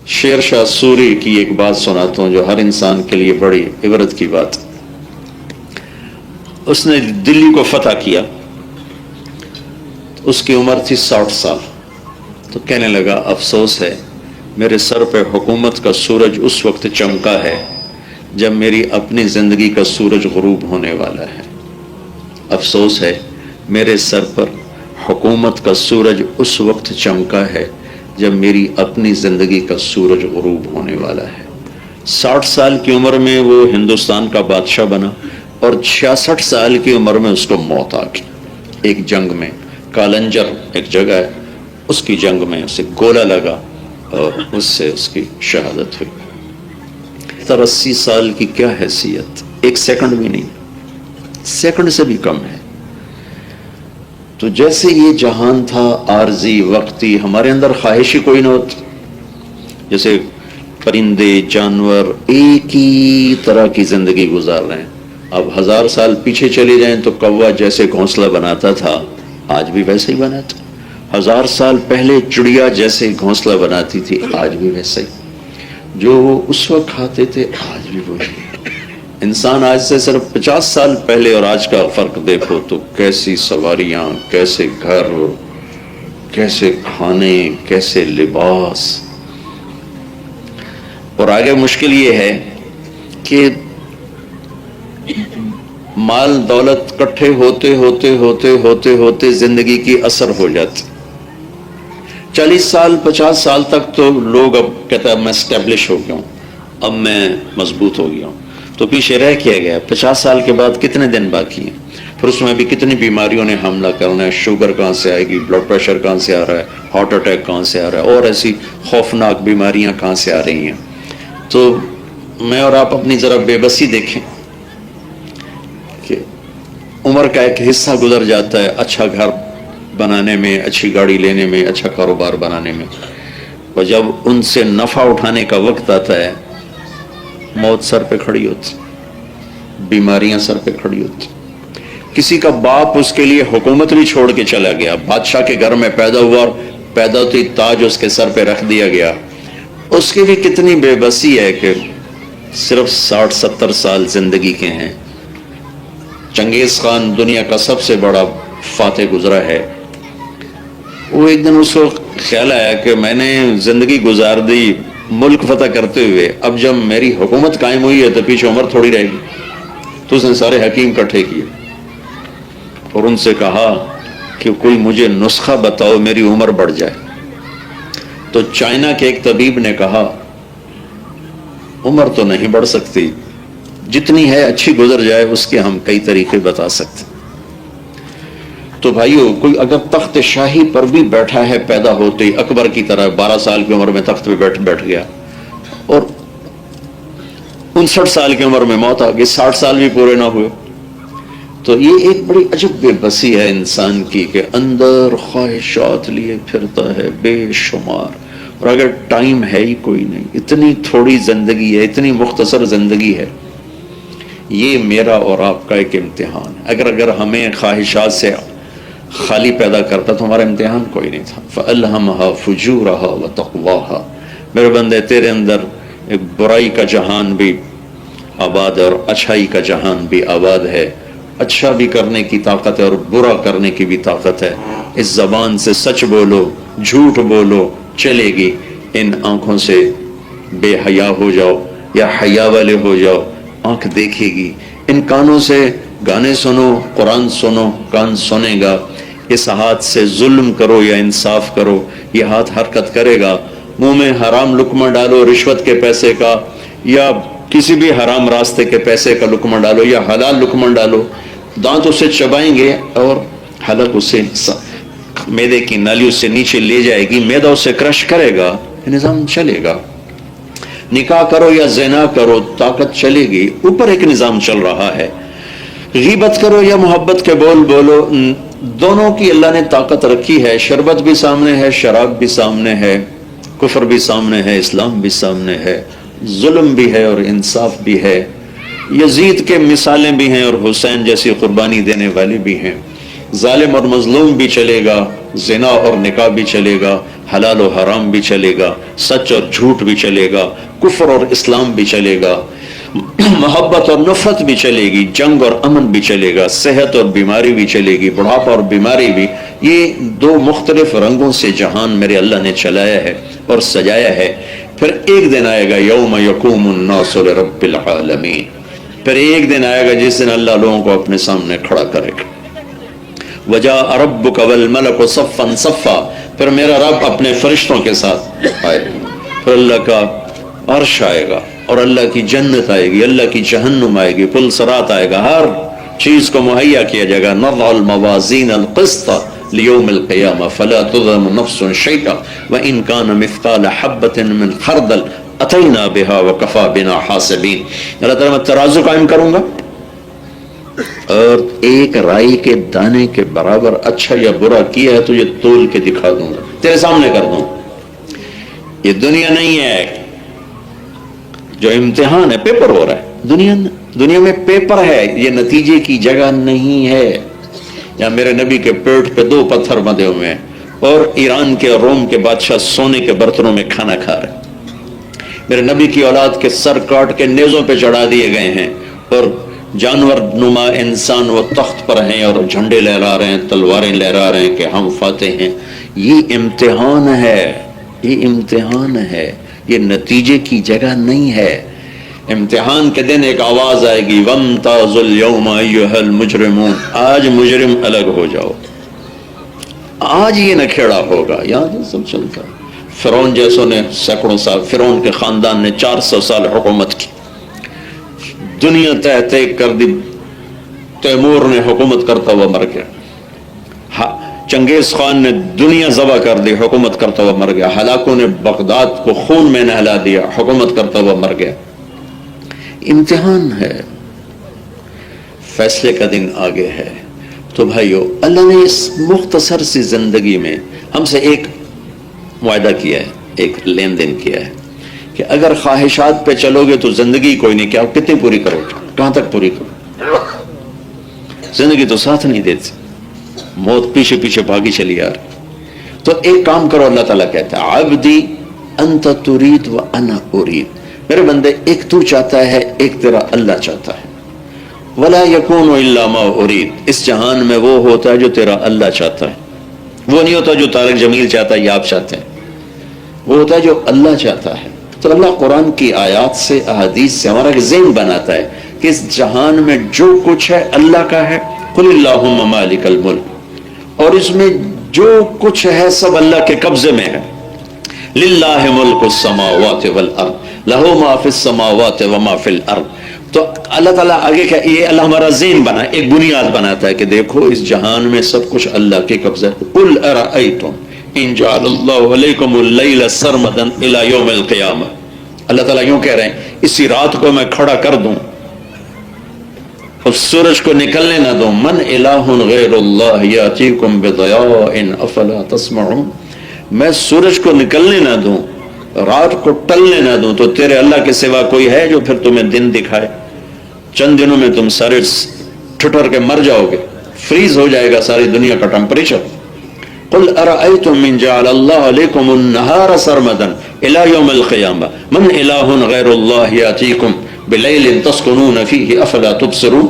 شیر شاہ سوری کی ایک بات سناتا ہوں جو ہر انسان کے لیے بڑی عبرت کی بات. اس نے دلی کو فتح کیا، اس کی عمر تھی 60 سال. تو کہنے لگا افسوس ہے میرے سر پہ حکومت کا سورج اس وقت چمکا ہے جب میری اپنی زندگی کا سورج غروب ہونے والا ہے. افسوس ہے میرے سر پر حکومت کا سورج اس وقت چمکا ہے جب میری اپنی زندگی کا سورج غروب ہونے والا ہے. 60 سال کی عمر میں وہ ہندوستان کا بادشاہ بنا اور 66 سال کی عمر میں اس کو موت آ گئی. ایک جنگ میں کالنجر ایک جگہ ہے، اس کی جنگ میں اسے گولہ لگا اور اس سے اس کی شہادت ہوئی. 80 سال کی کیا حیثیت، ایک سیکنڈ بھی نہیں، سیکنڈ سے بھی کم ہے. تو جیسے یہ جہان تھا عارضی وقتی، ہمارے اندر خواہش ہی کوئی نہ ہوتی. جیسے پرندے جانور ایک ہی طرح کی زندگی گزار رہے ہیں. اب 1000 سال پیچھے چلے جائیں تو کوا جیسے گھونسلہ بناتا تھا آج بھی ویسے ہی بناتا. 1000 سال پہلے چڑیا جیسے گھونسلہ بناتی تھی آج بھی ویسے ہی. جو وہ اس وقت کھاتے تھے آج بھی وہی. انسان آج سے صرف 50 سال پہلے اور آج کا فرق دیکھو تو کیسی سواریاں، کیسے گھر، کیسے کھانے، کیسے لباس. اور آگے مشکل یہ ہے کہ مال دولت کٹھے ہوتے ہوتے ہوتے ہوتے ہوتے زندگی کی اثر ہو جاتی. 40 سال 50 سال تک تو لوگ اب کہتا ہے میں اسٹیبلش ہو گیا ہوں، اب میں مضبوط ہو گیا ہوں. تو پیچھے رہ کیا گیا. 50 سال کے بعد کتنے دن باقی ہیں، پھر اس میں بھی کتنی بیماریوں نے حملہ کرنا ہے. شوگر کہاں سے آئے گی، بلڈ پریشر کہاں سے آ رہا ہے، ہارٹ اٹیک کہاں سے آ رہا ہے، اور ایسی خوفناک بیماریاں کہاں سے آ رہی ہیں. تو میں اور آپ اپنی ذرا بے بسی دیکھیں کہ عمر کا ایک حصہ گزر جاتا ہے اچھا گھر بنانے میں، اچھی گاڑی لینے میں، اچھا کاروبار بنانے میں، اور جب ان سے نفع اٹھانے کا وقت آتا ہے موت سر پہ کھڑی ہوتی، بیماریاں سر پہ کھڑی ہوتی. کسی کا باپ اس کے لیے حکومت بھی چھوڑ کے چلا گیا، بادشاہ کے گھر میں پیدا ہوا اور پیدا ہوتی تاج اس کے سر پہ رکھ دیا گیا. اس کی بھی کتنی بے بسی ہے کہ صرف 60-70 سال زندگی کے ہیں. چنگیز خان دنیا کا سب سے بڑا فاتح گزرا ہے. وہ ایک دن اس کو خیال آیا کہ میں نے زندگی گزار دی ملک فتح کرتے ہوئے، اب جب میری حکومت قائم ہوئی ہے تو پیچھے عمر تھوڑی رہے گی. تو اس نے سارے حکیم اکٹھے کیے اور ان سے کہا کہ کوئی مجھے نسخہ بتاؤ میری عمر بڑھ جائے. تو چائنا کے ایک طبیب نے کہا عمر تو نہیں بڑھ سکتی، جتنی ہے اچھی گزر جائے، اس کے ہم کئی طریقے بتا سکتے. تو بھائیو کوئی اگر تخت شاہی پر بھی بیٹھا ہے پیدا ہوتے ہی، اکبر کی طرح 12 سال کی عمر میں تخت پہ بیٹھ گیا اور 59 سال کی عمر میں موت آ گئی، 60 سال بھی پورے نہ ہوئے. تو یہ ایک بڑی عجب بے بسی ہے انسان کی کہ اندر خواہشات لیے پھرتا ہے بے شمار، اور اگر ٹائم ہے ہی کوئی نہیں، اتنی تھوڑی زندگی ہے، اتنی مختصر زندگی ہے. یہ میرا اور آپ کا ایک امتحان ہے. اگر ہمیں خواہشات سے خالی پیدا کرتا تو ہمارا امتحان کوئی نہیں تھا. فَأَلْهَمَهَا فُجُورَهَا وَتَقْوَاهَا. میرے بندے تیرے اندر ایک برائی کا جہان بھی آباد ہے اور اچھائی کا جہان بھی آباد ہے. اچھا بھی کرنے کی طاقت ہے اور برا کرنے کی بھی طاقت ہے. اس زبان سے سچ بولو، جھوٹ بولو، چلے گی. ان آنکھوں سے بے حیا ہو جاؤ یا حیا والے ہو جاؤ، آنکھ دیکھے گی. ان کانوں سے گانے سنو، قرآن سنو، کان سنے گا. اس ہاتھ سے ظلم کرو یا انصاف کرو، یہ ہاتھ حرکت کرے گا. منہ میں حرام لقمہ ڈالو رشوت کے پیسے کا، یا کسی بھی حرام راستے کے پیسے کا لقمہ ڈالو یا حلال لقمہ ڈالو، دانت اسے چبائیں گے اور حلق اسے معدے کی نالی اس سے نیچے لے جائے گی، معدہ اسے کرش کرے گا، نظام چلے گا. نکاح کرو یا زنا کرو، طاقت چلے گی. اوپر ایک نظام چل رہا ہے. غیبت کرو یا محبت کے بول بولو، دونوں کی اللہ نے طاقت رکھی ہے. شربت بھی سامنے ہے، شراب بھی سامنے ہے، کفر بھی سامنے ہے، اسلام بھی سامنے ہے، ظلم بھی ہے اور انصاف بھی ہے. یزید کے مثالیں بھی ہیں اور حسین جیسی قربانی دینے والے بھی ہیں. ظالم اور مظلوم بھی چلے گا، زنا اور نکاح بھی چلے گا، حلال و حرام بھی چلے گا، سچ اور جھوٹ بھی چلے گا، کفر اور اسلام بھی چلے گا، محبت اور نفرت بھی چلے گی، جنگ اور امن بھی چلے گا، صحت اور بیماری بھی چلے گی، بڑھاپا اور بیماری بھی۔ یہ دو مختلف رنگوں سے جہان میرے اللہ نے چلایا ہے اور سجایا ہے۔ پھر ایک دن آئے گا یوم یقوم الناس لرب العالمین، پھر ایک دن آئے گا جس دن اللہ لوگوں کو اپنے سامنے کھڑا کرے گا۔ وجاء ربک والملک صفا صفا، پھر میرا رب اپنے فرشتوں کے ساتھ آئے گا، پھر اللہ کا عرش آئے گا اور اللہ کی جنت آئے گی، اللہ کی جہنم آئے گی، پل صراط آئے گا، ہر چیز کو مہیا کیا جائے گا۔ نضع الموازین القسط لیوم القیامہ فلا تظلم نفس شیئا وان کان مثقال حبۃ من خردل اتینا بها وکفی بنا حاسبین۔ اللہ تعالیٰ میں ترازو قائم کروں گا اور ایک رائی کے دانے کے برابر اچھا یا برا کیا ہے تو یہ تول کے دکھا دوں گا، تیرے سامنے کر دوں۔ یہ دنیا نہیں ہے جو امتحان ہے، پیپر ہو رہا ہے، دنیا میں پیپر ہے، یہ نتیجے کی جگہ نہیں ہے۔ یا میرے نبی کے پیٹ پہ 2 پتھر بندھے ہوئے ہیں اور ایران کے اور روم کے بادشاہ سونے کے برتنوں میں کھانا کھا رہے ہیں۔ میرے نبی کی اولاد کے سر کاٹ کے نیزوں پہ چڑھا دیے گئے ہیں اور جانور نما انسان وہ تخت پر ہیں اور جھنڈے لہرا رہے ہیں، تلواریں لہرا رہے ہیں کہ ہم فاتح ہیں۔ یہ امتحان ہے، یہ امتحان ہے، یہ نتیجے کی جگہ نہیں ہے۔ امتحان کے دن ایک آواز آئے گی وَامْتَازُوا الْيَوْمَ أَيُّهَا الْمُجْرِمُونَ، آج مجرم الگ ہو جاؤ، آج یہ نکھیڑا ہوگا۔ یہاں تو سب چلتا ہے، فرعون جیسوں نے سینکڑوں سال، فرعون کے خاندان نے 400 سال حکومت کی، دنیا تہتے کر دی، تیمور نے حکومت کرتا ہوا مر گیا، چنگیز خان نے دنیا ذبح کر دی، حکومت کرتا ہوا مر گیا، ہلاکوں نے بغداد کو خون میں نہلا دیا، حکومت کرتا ہوا مر گیا۔ امتحان ہے، فیصلے کا دن آگے ہے۔ تو بھائیو، اللہ نے اس مختصر سی زندگی میں ہم سے ایک معاہدہ کیا ہے، ایک لین دین کیا ہے کہ اگر خواہشات پہ چلو گے تو زندگی کوئی نہیں، کیا آپ کتنی پوری کرو گے، کہاں تک پوری کرو؟ زندگی تو ساتھ نہیں دیتی، موت پیچھے پیچھے بھاگی چلی آ رہی۔ تو ایک کام کرو، اللہ تعالیٰ کہتا ہے عبدی انت ترید و انا ارید، میرے بندے ایک تو چاہتا ہے، ایک تیرا اللہ چاہتا ہے۔ ولا یکون الا ما ارید، اس جہان میں وہ ہوتا ہے جو تیرا اللہ چاہتا ہے، وہ نہیں ہوتا جو طارق جمیل چاہتا ہے یا آپ چاہتے ہیں، وہ ہوتا ہے جو اللہ چاہتا ہے۔ تو اللہ قرآن کی آیات سے، احادیث سے ہمارا ذہن بناتا ہے کہ اس جہان میں جو کچھ ہے اللہ کا ہے، قل اللہم مالک الملک، اور اس میں جو کچھ ہے سب اللہ کے قبضے میں ہے۔ للہ ملک السماوات والارض لہ ما فی السماوات وما فی الارض۔ تو اللہ تعالیٰ آگے کیا، یہ اللہ ہمارا ذہن بنا، ایک بنیاد بناتا ہے کہ دیکھو اس جہان میں سب کچھ اللہ کے قبضے ہے۔ قل ارأیتم ان جعل اللہ علیکم اللیل سرمدا الی یوم القیامہ، اللہ تعالیٰ یوں کہہ رہے ہیں اسی رات کو میں کھڑا کر دوں اور سورج کو نکلنے نہ دوں، من الہ غیر اللہ یاتیکم بضیاء افلا تسمعون، میں سورج کو نکلنے نہ دوں، رات کو ٹلنے نہ دوں، تو تیرے اللہ کے سوا کوئی ہے جو پھر تمہیں دن دکھائے؟ چند دنوں میں تم سارے ٹھٹر کے مر جاؤ گے، فریز ہو جائے گا ساری دنیا کا ٹمپریچر۔ قل ارأیتم من جعل اللہ علیکم النہار سرمدا الی یوم القیامہ من الہ غیر اللہ یاتیکم بلیل تسکنون فیہ افلا تبصرون،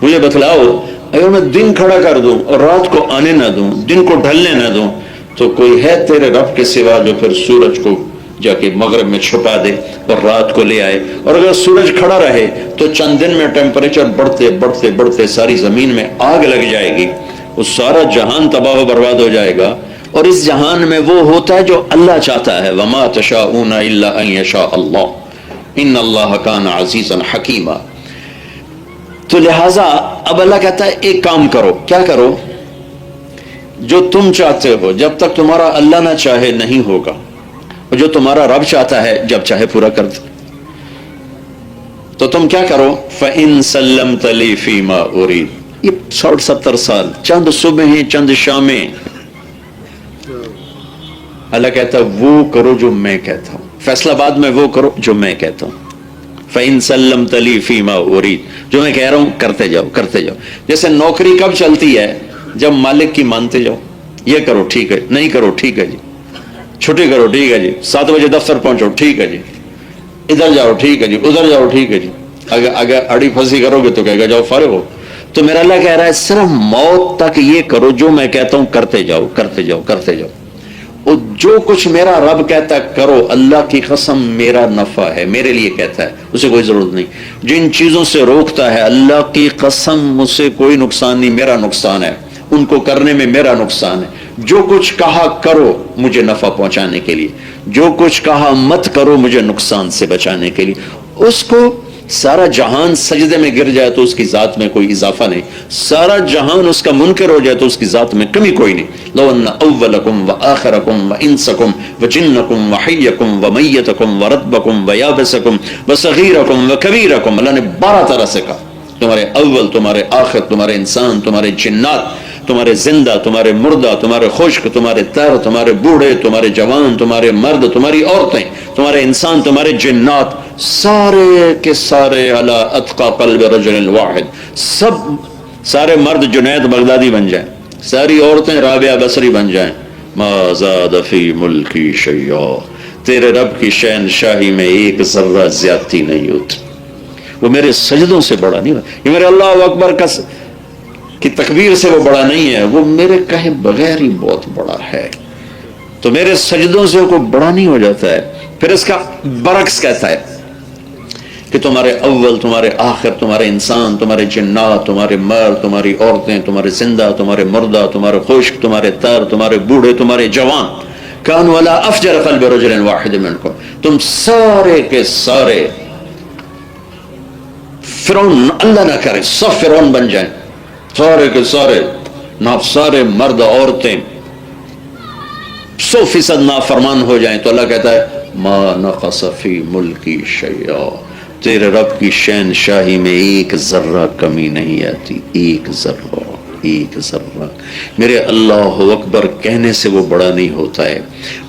مجھے بتلاؤ اگر میں دن کھڑا کر دوں اور رات کو آنے نہ دوں، دن کو ڈھلنے نہ دوں، تو کوئی ہے تیرے رب کے سوا جو پھر سورج کو جا کے مغرب میں چھپا دے اور رات کو لے آئے؟ اور اگر سورج کھڑا رہے تو چند دن میں ٹیمپریچر بڑھتے بڑھتے بڑھتے ساری زمین میں آگ لگ جائے گی، وہ سارا جہان تباہ و برباد ہو جائے گا۔ اور اس جہان میں وہ ہوتا ہے جو اللہ چاہتا ہے، وما تشاءون الا ان یشاء اللہ ان اللہ کان عزیزا حکیما۔ تو لہٰذا اب اللہ کہتا ہے ایک کام کرو، کیا کرو؟ جو تم چاہتے ہو جب تک تمہارا اللہ نہ چاہے نہیں ہوگا، اور جو تمہارا رب چاہتا ہے جب چاہے پورا کر دے۔ تو تم کیا کرو؟ فَإِن سَلَّمْتَ لِي فِي مَا أُرِيدُ، یہ 60-70 سال، چند صبحیں چند شامیں، اللہ کہتا ہے وہ کرو جو میں کہتا ہوں، فیصلہ بعد میں وہ کرو جو میں کہتا ہوں۔ فَإِن سَلَّمْتَ لِي فِي مَا أُرِيدُ، جو میں کہہ رہا ہوں کرتے جاؤ کرتے جاؤ۔ جیسے نوکری کب چلتی ہے؟ جب مالک کی مانتے جاؤ، یہ کرو ٹھیک ہے، نہیں کرو ٹھیک ہے جی، چھٹی کرو ٹھیک ہے جی، 7 بجے دفتر پہنچو ٹھیک ہے جی، ادھر جاؤ ٹھیک ہے جی، ادھر جاؤ ٹھیک ہے جی، اگر اڑی پھنسی کرو گے تو کہے گا جاؤ فارغ ہو. تو میرا اللہ کہہ رہا ہے صرف موت تک یہ کرو جو میں کہتا ہوں، کرتے جاؤ کرتے جاؤ کرتے جاؤ. اور جو کچھ میرا رب کہتا ہے کرو، اللہ کی قسم میرا نفع ہے، میرے لیے کہتا ہے، اسے کوئی ضرورت نہیں. جن چیزوں سے روکتا ہے اللہ کی قسم مجھ سے کوئی نقصان نہیں، میرا نقصان ہے، ان کو کرنے میں میرا نقصان ہے. جو کچھ کہا کرو مجھے نفع پہنچانے کے لیے، جو کچھ کہا مت کرو مجھے نقصان سے بچانے کے لیے. اس کو سارا جہان سجدے میں گر جائے تو اس کی ذات میں کوئی اضافہ نہیں، سارا جہان اس کا منکر ہو جائے تو اس کی ذات میں کمی کوئی نہیں. لو ان اولکم وآخرکم وانسکم وجنکم وحیکم ومیتکم ورتبکم ویابسکم وصغیرکم وکبیرکم، اللہ نے 12 طرح سے کہا، تمہارے اول، تمہارے آخر، تمہارے انسان، تمہارے جنات، تمہارے زندہ، تمہارے مردہ، تمہارے خشک، تمہارے تر، تمہارے بوڑھے، تمہارے جوان، تمہارے مرد، تمہاری عورتیں، تمہارے انسان، تمہارے جنات، سارے کے سارے علی اتقى قلب رجل واحد. سارے مرد جنید بغدادی بن جائیں، ساری عورتیں رابعہ بصری بن جائیں، ما زاد فی ملکی شیئا، تیرے رب کی شہنشاہی میں ایک ذرہ زیادتی نہیں ہوتی. وہ میرے سجدوں سے بڑا نہیں، یہ میرے اللہ اکبر کی تکبیر سے وہ بڑا نہیں ہے، وہ میرے کہے بغیر ہی بہت بڑا ہے. تو میرے سجدوں سے وہ بڑا نہیں ہو جاتا ہے. پھر اس کا برعکس کہتا ہے کہ تمہارے اول، تمہارے آخر، تمہارے انسان، تمہارے جنات، تمہارے مرد، تمہاری عورتیں، تمہارے زندہ، تمہارے مردہ، تمہارے خشک، تمہارے تر، تمہارے بوڑھے، تمہارے جوان، کانوا علی افجر قلب رجل واحد منکم، تم سارے کے سارے فرعون، اللہ نہ کرے سب فرعون بن جائیں، سارے کے سارے سارے مرد عورتیں 100% نافرمان ہو جائیں، تو اللہ کہتا ہے ما نقص فی ملکی شیئا، تیرے رب کی شہنشاہی میں ایک ذرہ کمی نہیں آتی، ایک ذرہ، ایک ذرہ. میرے اللہ اکبر کہنے سے وہ بڑا نہیں ہوتا ہے،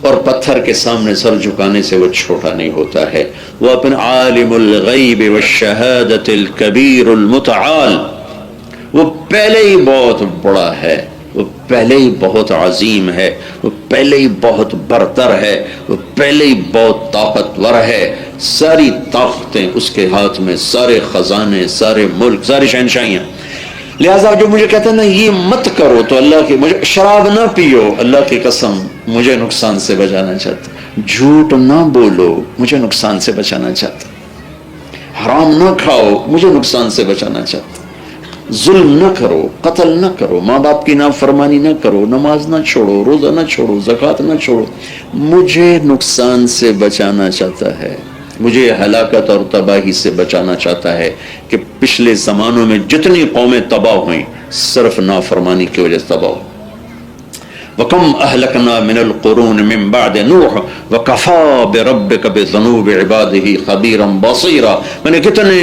اور پتھر کے سامنے سر جھکانے سے وہ چھوٹا نہیں ہوتا ہے. وہ اپنے عالم الغیب والشہادت الکبیر المتعال، وہ پہلے ہی بہت بڑا ہے، وہ پہلے ہی بہت عظیم ہے، وہ پہلے ہی بہت برتر ہے، وہ پہلے ہی بہت طاقتور ہے. ساری طاقتیں اس کے ہاتھ میں، سارے خزانے، سارے ملک، ساری شہنشاہیاں. لہٰذا جو مجھے کہتے ہیں نا یہ مت کرو، تو اللہ کی، مجھے شراب نہ پیو، اللہ کی قسم مجھے نقصان سے بچانا چاہتا. جھوٹ نہ بولو، مجھے نقصان سے بچانا چاہتا. حرام نہ کھاؤ، مجھے نقصان سے بچانا چاہتا. ظلم نہ کرو، قتل نہ کرو، ماں باپ کی نافرمانی نہ کرو، نماز نہ چھوڑو، روزہ نہ چھوڑو، زکوٰۃ نہ چھوڑو، مجھے نقصان سے بچانا چاہتا ہے، مجھے ہلاکت اور تباہی سے بچانا چاہتا ہے. کہ پچھلے زمانوں میں جتنی قومیں تباہ ہوئیں صرف نافرمانی کی وجہ سے تباہ ہوئیں. وَكَمْ أَهْلَكْنَا مِنَ الْقُرُونِ مِنْ بَعْدِ نُوحٍ وَكَفَى بِرَبِّكَ بِذُنُوبِ عِبَادِهِ خَبِيرًا بَصِيرًا. میں نے کتنے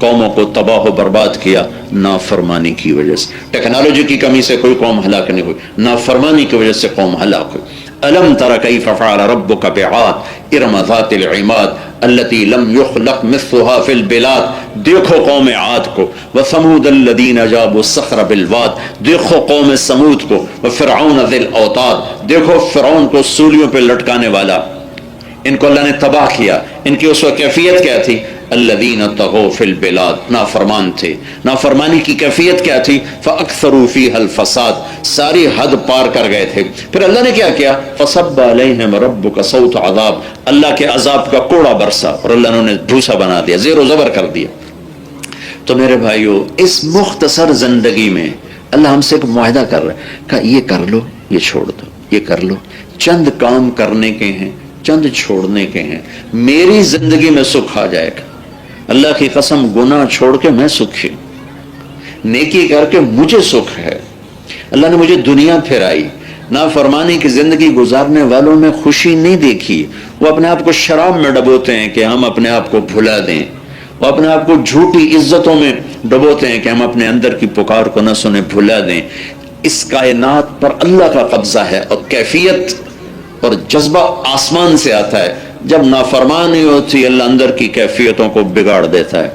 قوموں کو تباہ و برباد کیا نافرمانی کی وجہ سے. ٹیکنالوجی کی کمی سے کوئی قوم ہلاک نہیں ہوئی، نافرمانی کی وجہ سے قوم ہلاک ہوئی. أَلَمْ تَرَ كَيْفَ فَعَلَ رَبُّكَ بِعَادٍ إِرَمَ ذَاتِ الْعِمَادِ التي لم يخلق مثلها في البلاد. دیکھو قوم عاد کو، وثمود الذين جابوا الصخر بالواد، دیکھو قوم سمود کو، وفرعون ذی الاوتاد، دیکھو فرعون کو سولیوں پہ لٹکانے والا. ان کو اللہ نے تباہ کیا. ان کی اس وقت کیفیت کیا تھی؟ الذین طغوا فی البلاد، نافرمان تھے. نافرمانی کی کیفیت کیا تھی؟ فاکثروا فیہا الفساد، ساری حد پار کر گئے تھے. پھر اللہ نے کیا کیا؟ فصب علیہم ربک صوت عذاب، اللہ کے عذاب کا کوڑا برسا اور اللہ نے انہیں بھوسا بنا دیا، زیر و زبر کر دیا. تو میرے بھائیو، اس مختصر زندگی میں اللہ ہم سے ایک معاہدہ کر رہا ہے کہ یہ کر لو، یہ چھوڑ دو، یہ کر لو. چند کام کرنے کے ہیں، چند چھوڑنے کے ہیں، میری زندگی میں سکھ آ جائے گا. اللہ کی قسم گناہ چھوڑ کے میں سکھی، نیکی کر کے مجھے سکھ ہے. اللہ نے مجھے دنیا پھرائی، نافرمانی کی زندگی گزارنے والوں میں خوشی نہیں دیکھی. وہ اپنے آپ کو شراب میں ڈبوتے ہیں کہ ہم اپنے آپ کو بھلا دیں، وہ اپنے آپ کو جھوٹی عزتوں میں ڈبوتے ہیں کہ ہم اپنے اندر کی پکار کو نہ سنیں، بھلا دیں. اس کائنات پر اللہ کا قبضہ ہے، اور کیفیت اور جذبہ آسمان سے آتا ہے. جب نافرمانی ہوتی اللہ اندر کی کیفیتوں کو بگاڑ دیتا ہے،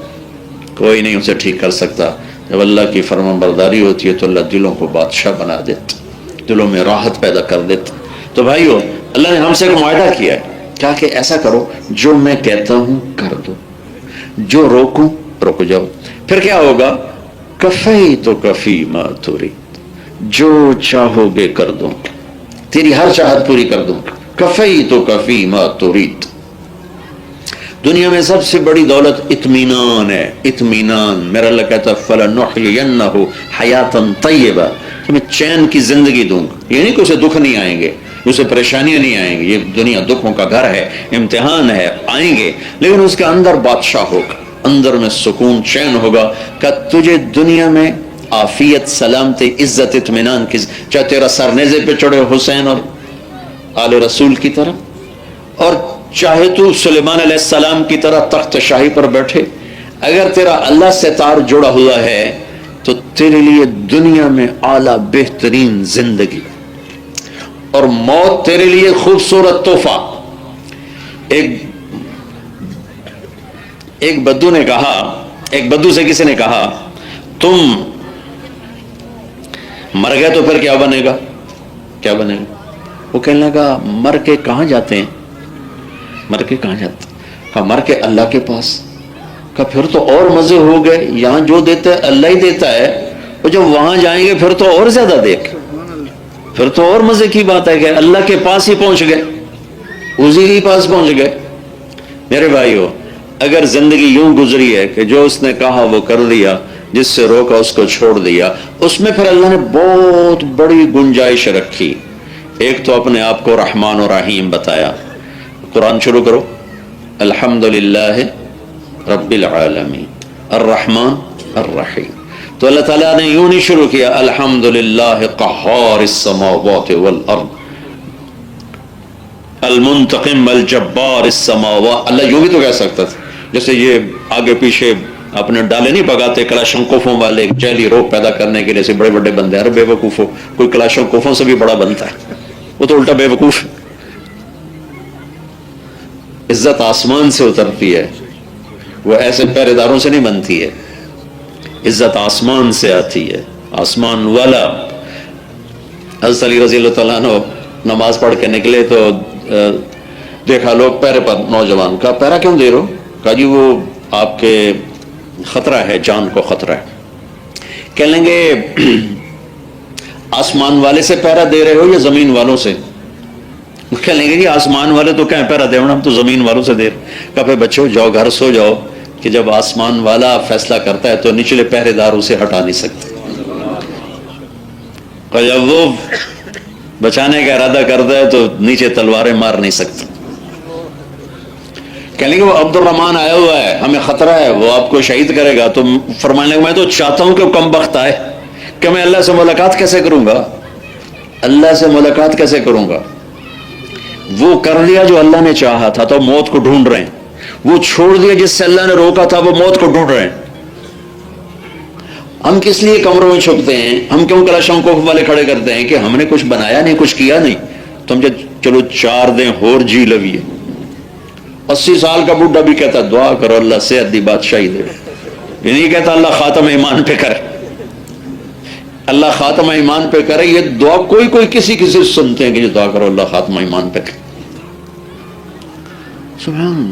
کوئی نہیں اسے ٹھیک کر سکتا. جب اللہ کی فرمان برداری ہوتی ہے تو اللہ دلوں کو بادشاہ بنا دیتا، دلوں میں راحت پیدا کر دیتا. تو بھائیو، اللہ نے ہم سے ایک معاہدہ کیا ہے، کہا کہ ایسا کرو جو میں کہتا ہوں کر دو، جو روکوں رک جاؤ. پھر کیا ہوگا؟ کفی تو کفی ما ترید، جو چاہو گے کر دوں، تیری ہر چاہت پوری کر دوں. کفی تو کفی ما ترید. دنیا میں سب سے بڑی دولت اطمینان ہے، اطمینان. میرا اللہ کہتا ہے فَلَنُحْيِيَنَّهُ حَيَاتًا طَيِّبًا، کہ میں چین کی زندگی دوں گا. یہ نہیں کہ اسے دکھ نہیں آئیں گے، اسے پریشانیاں نہیں آئیں گی، یہ دنیا دکھوں کا گھر ہے، امتحان ہے، آئیں گے، لیکن اس کے اندر بادشاہ ہوگا، اندر میں سکون چین ہوگا. کہ تجھے دنیا میں عافیت، سلامتی، عزت، اطمینان کی، چاہے تیرا سر نیزے پہ چڑھے حسین اور آل رسول کی طرح، اور چاہے تو سلیمان علیہ السلام کی طرح تخت شاہی پر بیٹھے، اگر تیرا اللہ سے تار جڑا ہوا ہے تو تیرے لیے دنیا میں اعلیٰ بہترین زندگی، اور موت تیرے لیے خوبصورت تحفہ. ایک بدو نے کہا، ایک بدو سے کسی نے کہا تم مر گئے تو پھر کیا بنے گا؟ کیا بنے گا؟ وہ کہنے لگا مر کے کہاں جاتے ہیں؟ مر کے کہاں جاتے ہیں؟ کہا مر کے اللہ کے پاس. کہا پھر تو اور مزے ہو گئے، یہاں جو دیتا ہے اللہ ہی دیتا ہے، اور جب وہاں جائیں گے پھر تو اور زیادہ دیکھ، پھر تو اور مزے کی بات ہے کہ اللہ کے پاس ہی پہنچ گئے، اسی کے پاس پہنچ گئے. میرے بھائیو، اگر زندگی یوں گزری ہے کہ جو اس نے کہا وہ کر لیا، جس سے روکا اس کو چھوڑ دیا، اس میں پھر اللہ نے بہت بڑی گنجائش رکھی. ایک تو اپنے آپ کو رحمان و رحیم بتایا. قرآن شروع کرو، الحمدللہ رب العالمین الرحمن الرحیم. تو اللہ تعالیٰ نے یوں نہیں شروع کیا الحمدللہ قہار السماوات والارض المنتقم الجبار السماوات. اللہ یوں بھی تو کہہ سکتا تھا، جیسے یہ آگے پیچھے اپنے ڈالے نہیں بگاتے کلاشنکوفوں والے جیلی روپ پیدا کرنے کے لیے، سے بڑے بڑے بندے. ارے بے وقوفو، کوئی کلاشنکوفوں سے بھی بڑا بنتا ہے، وہ تو الٹا بے وقوف. عزت آسمان سے اترتی ہے، وہ ایسے پہرے داروں سے نہیں بنتی ہے. عزت آسمان سے آتی ہے، آسمان والا. حضرت علی رضی اللہ تعالیٰ عنہ نماز پڑھ کے نکلے تو دیکھا لوگ پہرے پر، نوجوان. کہا پہرا کیوں دے رہے ہو؟ کہا جی وہ آپ کے خطرہ ہے، جان کو خطرہ ہے. کہہ لیں گے آسمان والے سے پہرا دے رہے ہو یا زمین والوں سے؟ کہہ لیں گے جی آسمان والے تو کہیں پہرا دے رہے، ہم تو زمین والوں سے دے رہے. کہا پھر بچوں جاؤ گھر سو جاؤ، کہ جب آسمان والا فیصلہ کرتا ہے تو نچلے پہرے دار اسے ہٹا نہیں سکتے. جب وہ بچانے کا ارادہ کرتا ہے تو نیچے تلواریں مار نہیں سکتے. کہنے کہ وہ عبد الرحمان آیا ہوا ہے، ہمیں خطرہ ہے، وہ آپ کو شہید کرے گا. تو فرمانے لگا میں تو چاہتا ہوں کہ وہ کم بخت آئے، کہ میں اللہ سے ملاقات کیسے کروں گا؟ اللہ سے ملاقات کیسے کروں گا؟ وہ کر لیا جو اللہ نے چاہا تھا، تو موت کو ڈھونڈ رہے ہیں. وہ چھوڑ دیا جس سے اللہ نے روکا تھا، وہ موت کو ڈھونڈ رہے ہیں. ہم کس لیے کمروں میں چھپتے ہیں؟ ہم کیوں کلاشنکوف والے کھڑے کرتے ہیں؟ کہ ہم نے کچھ بنایا نہیں، کچھ کیا نہیں. تم چلو 4 دن اور جی لویے. 80 سال کا بڈھا بھی کہتا دعا کرو اللہ صحت دی بادشاہی دے. یہ نہیں کہتا اللہ خاتم ایمان پہ کرے، اللہ خاتم ایمان پہ کرے. یہ دعا کوئی کسی سنتے ہیں کہ یہ دعا کرو اللہ خاتم ایمان پہ کرے. سبحان.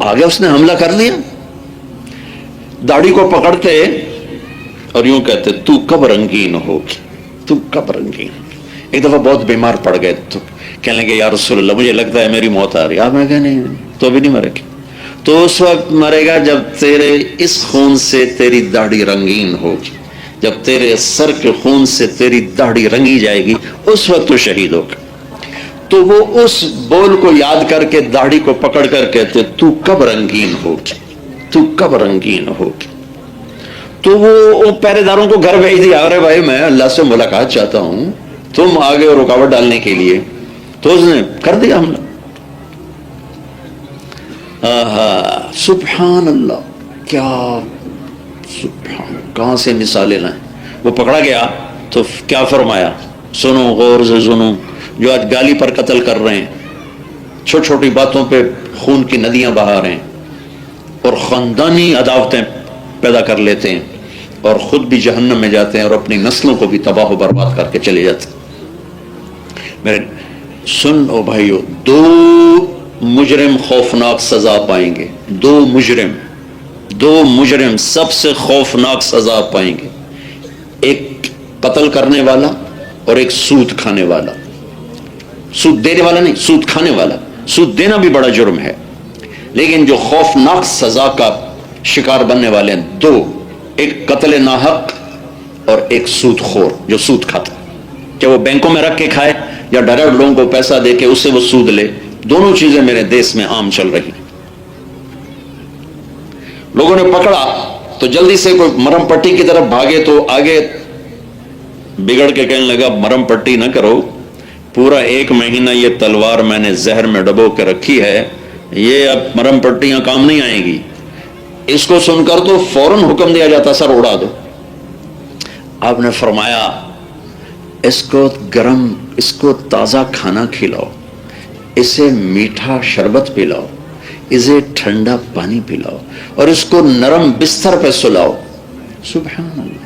آگے اس نے حملہ کر لیا، داڑھی کو پکڑتے اور یوں کہتے تو کب رنگین ہوگی، تو کب رنگین. ایک دفعہ بہت بیمار پڑ گئے تو کہنے لگے یا رسول اللہ مجھے لگتا ہے میری موت آ رہی ہے. آپ میں کہ نہیں تو ابھی نہیں مرے گا. تو اس وقت مرے گا جب تیرے اس خون سے تیری داڑھی رنگین ہوگی، جب تیرے سر کے خون سے تیری داڑھی رنگی جائے گی، اس وقت تو شہید ہوگا. تو وہ اس بول کو یاد کر کے داڑھی کو پکڑ کر کہتے تو کب رنگین ہوگی، تو کب رنگین ہوگی. تو وہ پہرے داروں کو گھر بھیج دیا، ارے بھائی میں اللہ سے ملاقات چاہتا ہوں، تم آگے اور رکاوٹ ڈالنے کے لیے. تو اس نے کر دیا حملہ. سبحان اللہ، کیا سبحان، کہاں سے مثالیں لائیں. وہ پکڑا گیا تو کیا فرمایا، سنو غور سے سنو، جو آج گالی پر قتل کر رہے ہیں، چھوٹی چھوٹی باتوں پہ خون کی ندیاں بہا رہے ہیں اور خاندانی عداوتیں پیدا کر لیتے ہیں اور خود بھی جہنم میں جاتے ہیں اور اپنی نسلوں کو بھی تباہ و برباد کر کے چلے جاتے ہیں. میرے سنو بھائیو، دو مجرم خوفناک سزا پائیں گے، دو مجرم سب سے خوفناک سزا پائیں گے، ایک قتل کرنے والا اور ایک سود کھانے والا، سود دینے والا نہیں، سود کھانے والا۔ سود دینا بھی بڑا جرم ہے، لیکن جو خوفناک سزا کا شکار بننے والے ہیں دو، ایک قتل ناحق اور ایک سود خور جو سود کھاتا، چاہے وہ بینکوں میں رکھ کے کھائے یا ڈائریکٹ لوگوں کو پیسہ دے کے اس سے وہ سود لے، دونوں چیزیں میرے دیس میں عام چل رہی ہیں۔ لوگوں نے پکڑا تو جلدی سے کوئی مرم پٹی کی طرف بھاگے تو آگے بگڑ کے کہنے لگا مرم پٹی نہ کرو، پورا 1 مہینہ یہ تلوار میں نے زہر میں ڈبو کے رکھی ہے، یہ اب مرم پٹیاں کام نہیں آئیں گی۔ اس کو سن کر تو فوراً حکم دیا جاتا سر اڑا دو۔ آپ نے فرمایا اس کو گرم، اس کو تازہ کھانا کھلاؤ، اسے میٹھا شربت پلاؤ، اسے ٹھنڈا پانی پلاؤ اور اس کو نرم بستر پہ سلاؤ۔ سبحان اللہ،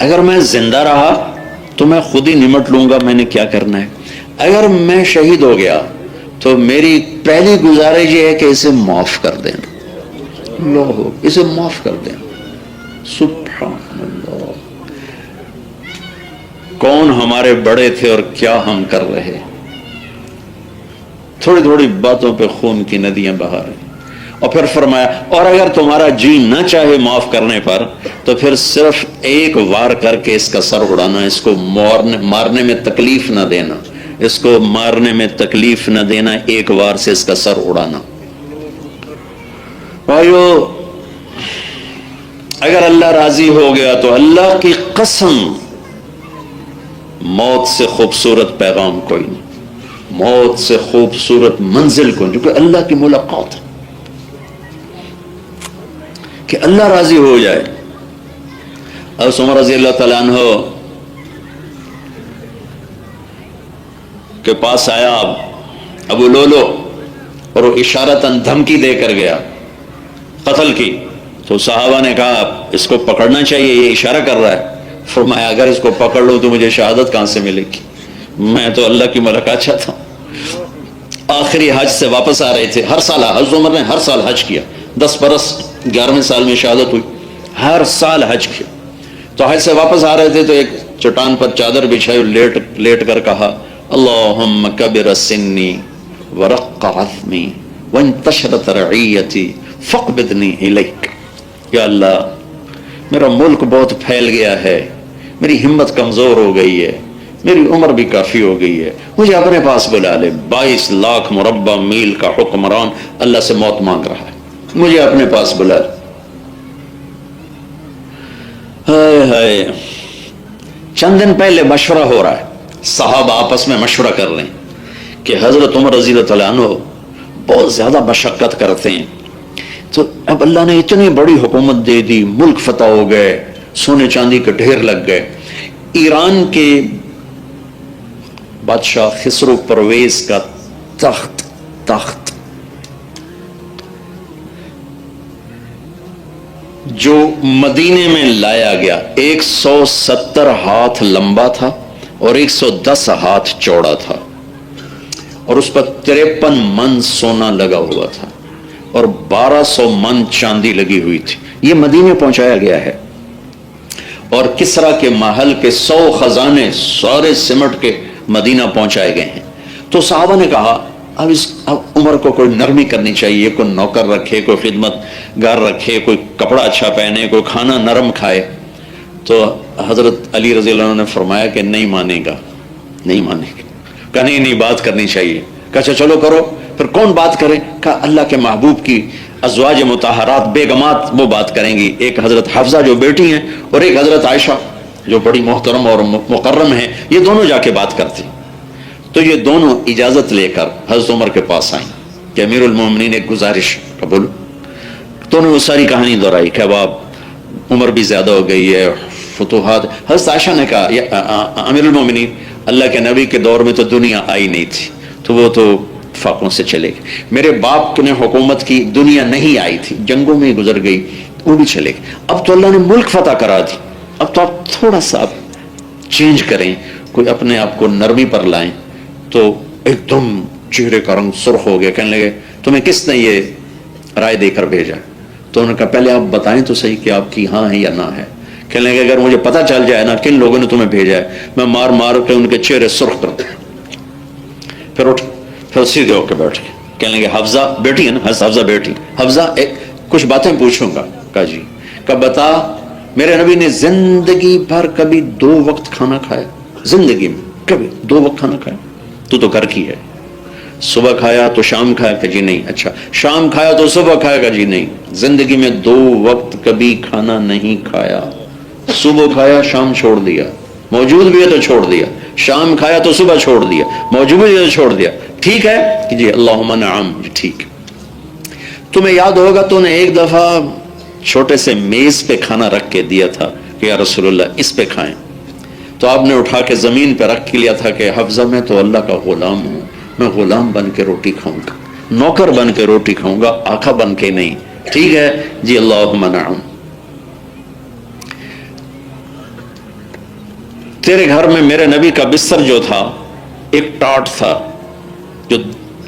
اگر میں زندہ رہا تو میں خود ہی نمٹ لوں گا میں نے کیا کرنا ہے، اگر میں شہید ہو گیا تو میری پہلی گزارش یہ ہے کہ اسے معاف کر دیں، اللہ اسے معاف کر دیں۔ سبحان اللہ، کون ہمارے بڑے تھے اور کیا ہم کر رہے، تھوڑی تھوڑی باتوں پہ خون کی ندیاں بہا رہی۔ اور پھر فرمایا اور اگر تمہارا جی نہ چاہے معاف کرنے پر تو پھر صرف ایک وار کر کے اس کا سر اڑانا، اس کو مارنے میں تکلیف نہ دینا، اس کو مارنے میں تکلیف نہ دینا، ایک وار سے اس کا سر اڑانا۔ بھائیو اگر اللہ راضی ہو گیا تو اللہ کی قسم موت سے خوبصورت پیغام کوئی نہیں، موت سے خوبصورت منزل کو، جو کہ اللہ کی ملاقات ہے، کہ اللہ راضی ہو جائے۔ حضرت عمر رضی اللہ تعالیٰ عنہ کے پاس آیا ابو لولو اور وہ اشارتاً دھمکی دے کر گیا قتل کی، تو صحابہ نے کہا اس کو پکڑنا چاہیے، یہ اشارہ کر رہا ہے۔ فرمایا اگر اس کو پکڑ لو تو مجھے شہادت کہاں سے ملے گی، میں تو اللہ کی ملاقات چاہتا ہوں۔ آخری حج سے واپس آ رہے تھے، ہر سال حضرت عمر نے ہر سال حج کیا، 10 برس 11ویں سال میں شہادت ہوئی، ہر سال حج کیا۔ تو حج سے واپس آ رہے تھے تو ایک چٹان پر چادر بچھائی، لیٹ کر کہا اللہم کبر سنی ورق عظمی وانتشرت رعیتی فاقبضنی الیک۔ یا اللہ میرا ملک بہت پھیل گیا ہے، میری ہمت کمزور ہو گئی ہے، میری عمر بھی کافی ہو گئی ہے، مجھے اپنے پاس بلا لے۔ 22 لاکھ مربع میل کا حکمران اللہ سے موت مانگ رہا ہے، مجھے اپنے پاس بلا لے۔ ہائے ہائے، چند دن پہلے مشورہ ہو رہا ہے، صحابہ آپس میں مشورہ کر رہے ہیں کہ حضرت عمر رضی اللہ عنہ بہت زیادہ مشقت کرتے ہیں، تو اب اللہ نے اتنی بڑی حکومت دے دی، ملک فتح ہو گئے، سونے چاندی کے ڈھیر لگ گئے۔ ایران کے بادشاہ خسرو پرویز کا تخت جو مدینے میں لایا گیا 170 ہاتھ لمبا تھا اور 110 ہاتھ چوڑا تھا، اور اس پر 53 من سونا لگا ہوا تھا اور 1200 من چاندی لگی ہوئی تھی۔ یہ مدینے پہنچایا گیا ہے، اور کسرا کے محل کے 100 خزانے سارے سمٹ کے مدینہ پہنچائے گئے ہیں۔ تو صحابہ نے کہا اب عمر کو کوئی نرمی کرنی چاہیے، کوئی نوکر رکھے، کوئی خدمت گار رکھے، کوئی کپڑا اچھا پہنے، کوئی کھانا نرم کھائے۔ تو حضرت علی رضی اللہ عنہ نے فرمایا کہ نہیں مانے گا، کہا نہیں بات کرنی چاہیے۔ کہا اچھا چلو کرو۔ پھر کون بات کرے؟ کہا اللہ کے محبوب کی ازواج مطہرات بیگمات وہ بات کریں گی، ایک حضرت حفصہ جو بیٹی ہیں اور ایک حضرت عائشہ جو بڑی محترم اور مکرم ہیں، یہ دونوں جا کے بات کرتی۔ تو یہ دونوں اجازت لے کر حضرت عمر کے پاس آئیں کہ امیر المومنین ایک گزارش قبول۔ تو انہوں نے وہ ساری کہانی دہرائی کہ اب عمر بھی زیادہ ہو گئی ہے، فتوحات۔ حضرت عائشہ نے کہا امیر المومنین اللہ کے نبی کے دور میں تو دنیا آئی نہیں تھی، تو وہ تو فاقوں سے چلے گئے، میرے باپ نے حکومت کی، دنیا نہیں آئی تھی، جنگوں میں گزر گئی، وہ بھی چلے گئے، اب تو اللہ نے ملک فتح کرا دی، اب تو آپ تھوڑا سا چینج کریں، کوئی اپنے آپ کو نرمی پر لائیں، تو ایک دم چہرے کا رنگ سرخ ہو گیا. کہنے لگے تمہیں کس نے یہ رائے دے کر بھیجا؟ تو انہوں نے کہا پہلے آپ بتائیں تو صحیح کہ آپ کی ہاں ہے یا نہ ہے. کہنے لگے اگر مجھے پتہ چل جائے نا کن لوگوں نے تمہیں بھیجا ہے, میں مار مار کے ان کے چہرے سرخ کر دوں. پھر سیدھے ہو کے بیٹھ گئے. کہنے لگے حفصہ بیٹی ہے نا, حفصہ بیٹی, حفصہ کچھ باتیں پوچھوں گا. کہا جی. کہا بتا, میرے نبی نے زندگی بھر کبھی 2 وقت کھانا کھایا؟ زندگی میں کبھی 2 وقت کھانا کھایا؟ تو گھر کی ہے. صبح کھایا تو شام کھایا؟ کہ جی نہیں. اچھا شام کھایا تو صبح کھایا؟ کہ جی نہیں. زندگی میں 2 وقت کبھی کھانا نہیں کھایا. صبح کھایا شام چھوڑ دیا, موجود بھی ہے تو چھوڑ دیا. شام کھایا تو صبح چھوڑ دیا, موجود بھی ہے تو چھوڑ دیا. ٹھیک ہے کہ جی اللہم نعم. جی ٹھیک. تمہیں یاد ہوگا تو نے ایک دفعہ چھوٹے سے میز پہ کھانا رکھ کے دیا تھا کہ یا رسول اللہ اس پہ کھائیں, تو آپ نے اٹھا کے زمین پہ رکھ کے لیا تھا کہ حفصہ میں تو اللہ کا غلام ہوں, میں غلام بن کے روٹی کھاؤں گا, نوکر بن کے روٹی کھاؤں گا, آقا بن کے نہیں. ٹھیک ہے جی اللہم نعم. تیرے گھر میں میرے نبی کا بستر جو تھا ایک ٹاٹ تھا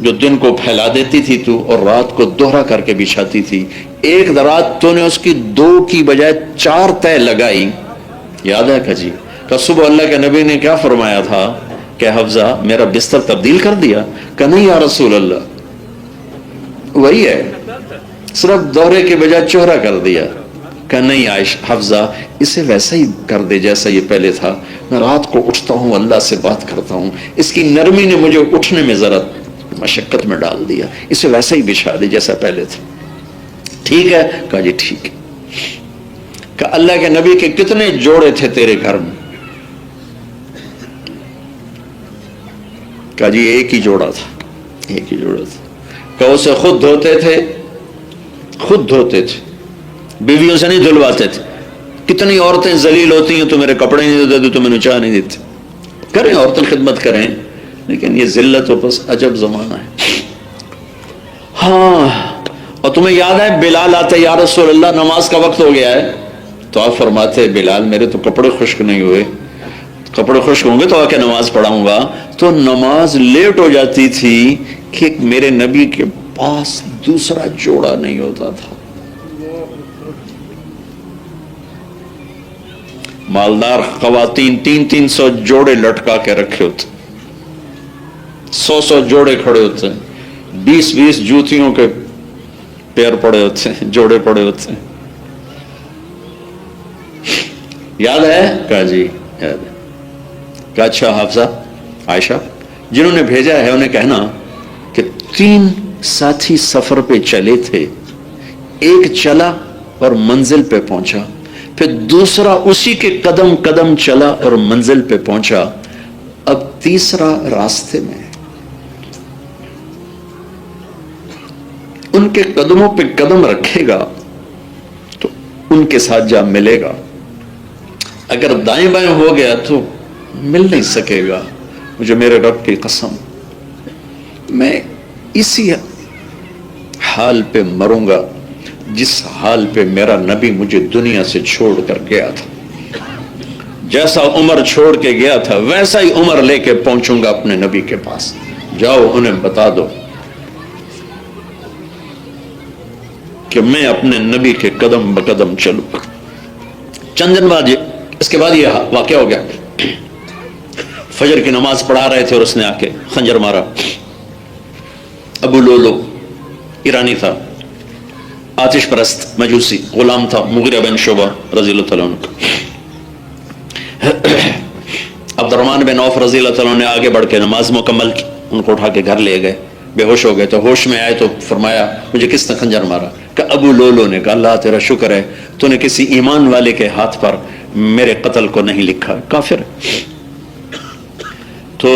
جو دن کو پھیلا دیتی تھی تو, اور رات کو دوہرا کر کے بچھاتی تھی. ایک رات تو نے اس کی 2 کی بجائے 4 تہ لگائی. یاد ہے کہ جی؟ کہ صبح اللہ کے نبی نے کیا فرمایا تھا کہ حفصہ میرا بستر تبدیل کر دیا؟ کہ نہیں یا رسول اللہ وہی ہے, صرف دوہرے کے بجائے چوہرا کر دیا. کہ نہیں حفصہ اسے ویسا ہی کر دے جیسا یہ پہلے تھا. میں رات کو اٹھتا ہوں اللہ سے بات کرتا ہوں, اس کی نرمی نے مجھے اٹھنے میں ذرا مشقت میں ڈال دیا, اسے ویسا ہی بچھا دے جیسا پہلے تھا. ٹھیک ہے؟ کہا جی ٹھیک ہے. کہ اللہ کے نبی کے کتنے جوڑے تھے تیرے گھر میں؟ کہا جی ایک ہی جوڑا تھا, ایک ہی جوڑا تھا. کہ اسے خود دھوتے تھے, خود دھوتے تھے, بیویوں سے نہیں دھلواتے تھے. کتنی عورتیں ذلیل ہوتی ہیں تو میرے کپڑے نہیں دیتے, تو میں چاہ نہیں دیتے. کریں عورتیں خدمت کریں, لیکن یہ ذلت و بس عجب زمانہ ہے. ہاں, اور تمہیں یاد ہے بلال آتے یا رسول اللہ نماز کا وقت ہو گیا ہے, تو آپ فرماتے بلال میرے تو کپڑے خشک نہیں ہوئے, کپڑے خشک ہوں گے تو آ کے نماز پڑھاؤں گا. تو نماز لیٹ ہو جاتی تھی کہ میرے نبی کے پاس دوسرا جوڑا نہیں ہوتا تھا. مالدار خواتین 300 جوڑے لٹکا کے رکھے ہوتے, 100 جوڑے کھڑے ہوتے ہیں, 20 جوتیوں کے پیر پڑے ہوتے ہیں, جوڑے پڑے ہوتے ہیں. یاد ہے؟ کہا جی یاد ہے. کہا اچھا حفصہ عائشہ جنہوں نے بھیجا ہے انہیں کہنا کہ 3 ساتھی سفر پہ چلے تھے, ایک چلا اور منزل پہ پہنچا, پھر دوسرا اسی کے قدم قدم چلا اور منزل پہ پہنچا, اب تیسرا راستے میں. ان کے قدموں پہ قدم رکھے گا تو ان کے ساتھ جا ملے گا, اگر دائیں بائیں ہو گیا تو مل نہیں سکے گا. مجھے میرے رب کی قسم میں اسی حال پہ مروں گا جس حال پہ میرا نبی مجھے دنیا سے چھوڑ کر گیا تھا. جیسا عمر چھوڑ کے گیا تھا ویسا ہی عمر لے کے پہنچوں گا اپنے نبی کے پاس. جاؤ انہیں بتا دو کہ میں اپنے نبی کے قدم بقدم چلوں. چند دن بعد اس کے بعد یہ واقعہ ہو گیا. فجر کی نماز پڑھا رہے تھے اور اس نے آ کے خنجر مارا. ابو لولو ایرانی تھا, آتش پرست مجوسی, غلام تھا مغیرہ بن شعبہ رضی اللہ تعالیٰ عنہ. عبد الرحمن بن عوف رضی اللہ تعالیٰ عنہ نے آگے بڑھ کے نماز مکمل کی, ان کو اٹھا کے گھر لے گئے. بے ہوش ہو گئے تو ہوش میں آئے تو فرمایا مجھے کس نے خنجر مارا؟ کہ ابو لولو نے. کہا اللہ تیرا شکر ہے تو نے کسی ایمان والے کے ہاتھ پر میرے قتل کو نہیں لکھا, کافر. تو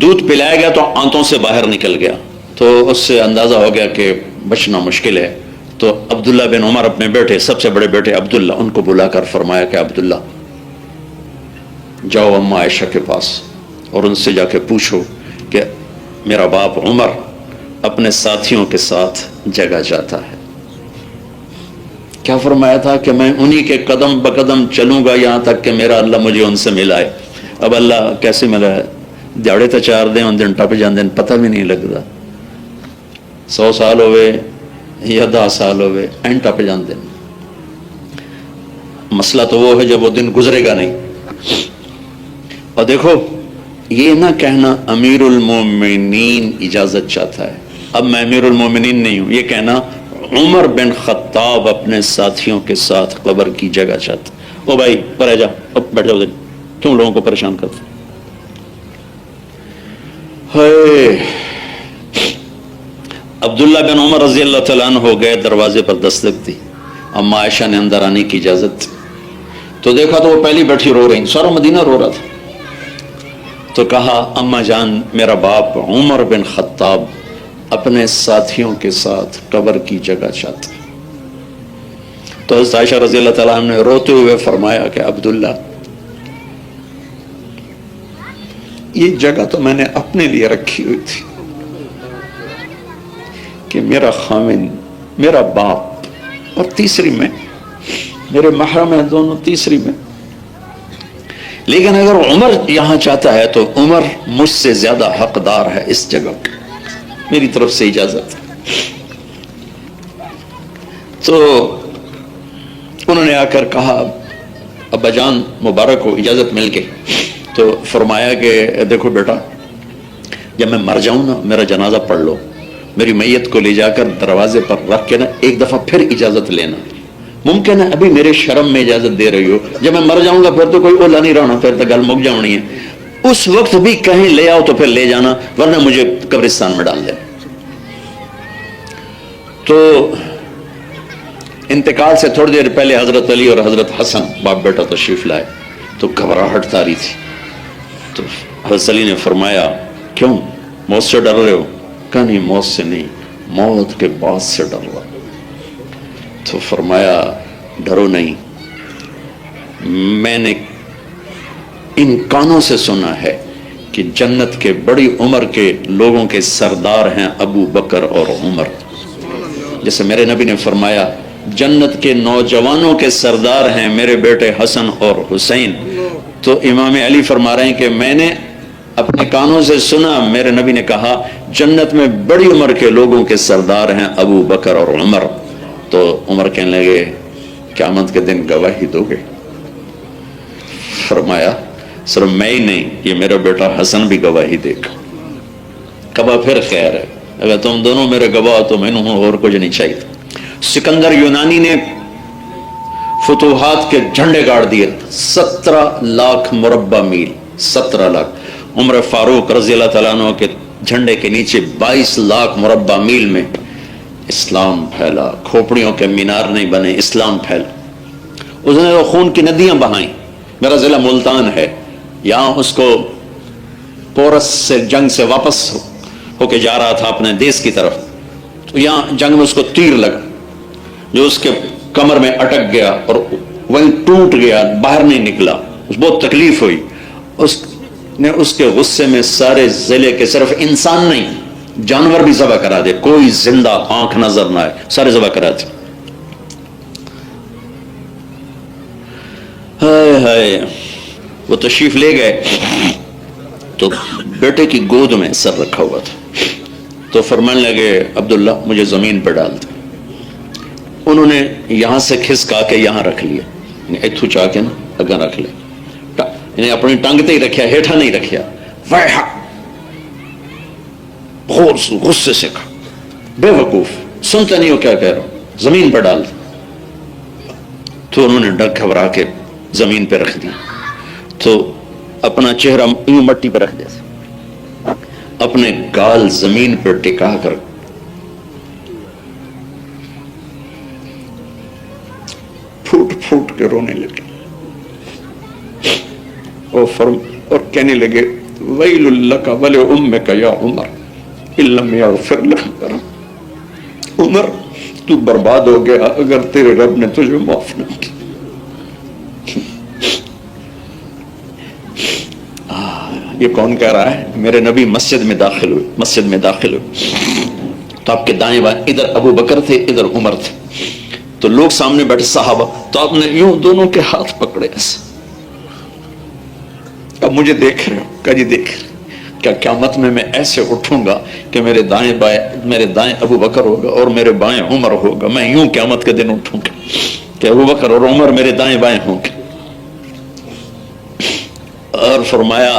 دودھ پلایا گیا تو آنتوں سے باہر نکل گیا, تو اس سے اندازہ ہو گیا کہ بچنا مشکل ہے. تو عبداللہ بن عمر اپنے بیٹے, سب سے بڑے بیٹے عبداللہ, ان کو بلا کر فرمایا کہ عبداللہ جاؤ اماں عائشہ کے پاس اور ان سے جا کے پوچھو کہ میرا باپ عمر اپنے ساتھیوں کے ساتھ جگہ جاتا ہے. کیا فرمایا تھا کہ میں انہی کے قدم بقدم چلوں گا یہاں تک کہ میرا اللہ مجھے ان سے ملائے. اب اللہ کیسے ملا ہے؟ ਦਿਹਾੜੇ ਤਾਂ 4 ਦਿਨ ਦਿਨ ਟੱਪ ਜਾਂਦੇ ਨੇ, ਪਤਾ ਵੀ ਨਹੀਂ ਲੱਗਦਾ। 100 ਸਾਲ ਹੋਵੇ یا 10 سال ہوئے این ٹپ جاندے ہیں۔ مسئلہ تو وہ ہے جب وہ دن گزرے گا نہیں۔ اور دیکھو یہ نہ کہنا امیر المومنین اجازت چاہتا ہے، اب میں امیر المومنین نہیں ہوں، یہ کہنا عمر بن خطاب اپنے ساتھیوں کے ساتھ قبر کی جگہ چاہتا۔ او بھائی پر آ جا، اب بیٹھ جاؤ، کیوں لوگوں کو پریشان کرتے؟ عبداللہ بن عمر رضی اللہ تعالیٰ عنہ ہو گئے، دروازے پر دستک دی، اما عائشہ نے اندر آنے کی اجازت تو دیکھا تو وہ پہلی بیٹھی رو رہی، سارا مدینہ رو رہا تھا۔ تو کہا اما جان میرا باپ عمر بن خطاب اپنے ساتھیوں کے ساتھ قبر کی جگہ چاہتا۔ تو حضرت عائشہ رضی اللہ تعالیٰ عنہ نے روتے ہوئے فرمایا کہ عبداللہ یہ جگہ تو میں نے اپنے لیے رکھی ہوئی تھی کہ میرا خامن، میرا باپ اور تیسری میں، میرے محرم ہیں دونوں تیسری میں، لیکن اگر عمر یہاں چاہتا ہے تو عمر مجھ سے زیادہ حقدار ہے اس جگہ کی، میری طرف سے اجازت۔ تو انہوں نے آ کر کہا ابا جان مبارک ہو، اجازت مل گئی۔ تو فرمایا کہ دیکھو بیٹا جب میں مر جاؤں نا میرا جنازہ پڑھ لو، میری میت کو لے جا کر دروازے پر رکھ کے نا ایک دفعہ پھر اجازت لینا، ممکن ہے ابھی میرے شرم میں اجازت دے رہی ہو، جب میں مر جاؤں گا پھر تو کوئی اولا نہیں رہنا، پھر تو گل مک جاؤنی ہے، اس وقت بھی کہیں لے آؤ تو پھر لے جانا، ورنہ مجھے قبرستان میں ڈال دینا۔ تو انتقال سے تھوڑی دیر پہلے حضرت علی اور حضرت حسن باپ بیٹا تشریف لائے، تو گھبراہٹ تاری تھی۔ تو حضرت علی نے فرمایا کیوں موت سے ڈر رہے ہو؟ کہا نہیں موت سے نہیں، موت کے بعد سے ڈر رہا۔ تو فرمایا ڈرو نہیں، میں نے ان کانوں سے سنا ہے کہ جنت کے بڑی عمر کے لوگوں کے سردار ہیں ابو بکر اور عمر، جیسے میرے نبی نے فرمایا جنت کے نوجوانوں کے سردار ہیں میرے بیٹے حسن اور حسین۔ تو امام علی فرما رہے ہیں کہ میں نے اپنے کانوں سے سنا، میرے نبی نے کہا جنت میں بڑی عمر کے لوگوں کے سردار ہیں ابو بکر اور عمر۔ تو عمر کہنے لگے قیامت کے دن گواہی دو گے؟ فرمایا صرف میں ہی نہیں، یہ میرا بیٹا حسن بھی گواہی دے گا۔ کبا پھر خیر ہے، اگر تم دونوں میرے گواہ تو میں ہوں، اور کچھ نہیں چاہیے۔ سکندر یونانی نے فتوحات کے جھنڈے گاڑ دیے، 17 لاکھ مربع میل، 17 لاکھ۔ عمر فاروق رضی اللہ تعالیٰ عنہ کے جھنڈے کے نیچے 22 لاکھ مربع میل میں اسلام پھیلا، کھوپڑیوں کے مینار نہیں بنے، اسلام پھیلا۔ اس نے خون کی ندیاں بہائیں۔ میرا ضلع ملتان ہے، یہاں اس کو پورس سے جنگ سے واپس ہو کے جا رہا تھا اپنے دیس کی طرف، تو یہاں جنگ میں اس کو تیر لگا جو اس کے کمر میں اٹک گیا اور وہیں ٹوٹ گیا، باہر نہیں نکلا، بہت تکلیف ہوئی۔ اس نے اس کے غصے میں سارے ضلع کے صرف انسان نہیں جانور بھی ذبح کرا دے، کوئی زندہ آنکھ نظر نہ آئے، سارے ذبح کرا دے۔ ہائے ہائے، وہ تشریف لے گئے تو بیٹے کی گود میں سر رکھا ہوا تھا، تو فرمانے لگے عبداللہ مجھے زمین پر ڈال دے۔ انہوں نے یہاں سے کھسکا کے یہاں رکھ لیا، اتھو چاہ کے نا اگاں رکھ لے، انہیں اپنی ٹنگ تے ہی رکھیا، ہیٹھا نہیں رکھیا۔ غصے سے کہا بے وقوف، سنتے نہیں ہو کیا کہہ رہا ہوں، زمین پر ڈال دے۔ تو انہوں نے ڈر گھبرا کے زمین پہ رکھ دیا، تو اپنا چہرہ یوں مٹی پہ رکھ دیا، اپنے گال زمین پر ٹکا کر پھوٹ پھوٹ کے رونے لگے اور کہنے لگے ویل لک ولامک یا عمر ان لم یغفر لک، عمر تو برباد ہو گیا اگر تیرے رب نے تجھے معاف نہ کیا۔ یہ کون کہہ رہا ہے؟ میرے نبی مسجد میں داخل ہوئے تو آپ کے دائیں بائیں ادھر ابو بکر تھے، ادھر عمر تھے، تو لوگ سامنے بیٹھے صحابہ، تو آپ نے یوں دونوں کے ہاتھ پکڑے ایسے، اب مجھے دیکھ رہے ہو؟ کہا جی دیکھ رہے۔ کہ قیامت میں ایسے اٹھوں گا کہ میرے دائیں ابو بکر ہوگا اور میرے بائیں عمر ہوگا. میں یوں قیامت کے دن اٹھوں گا کہ ابو بکر اور عمر میرے دائیں بائیں ہوں گے. اور فرمایا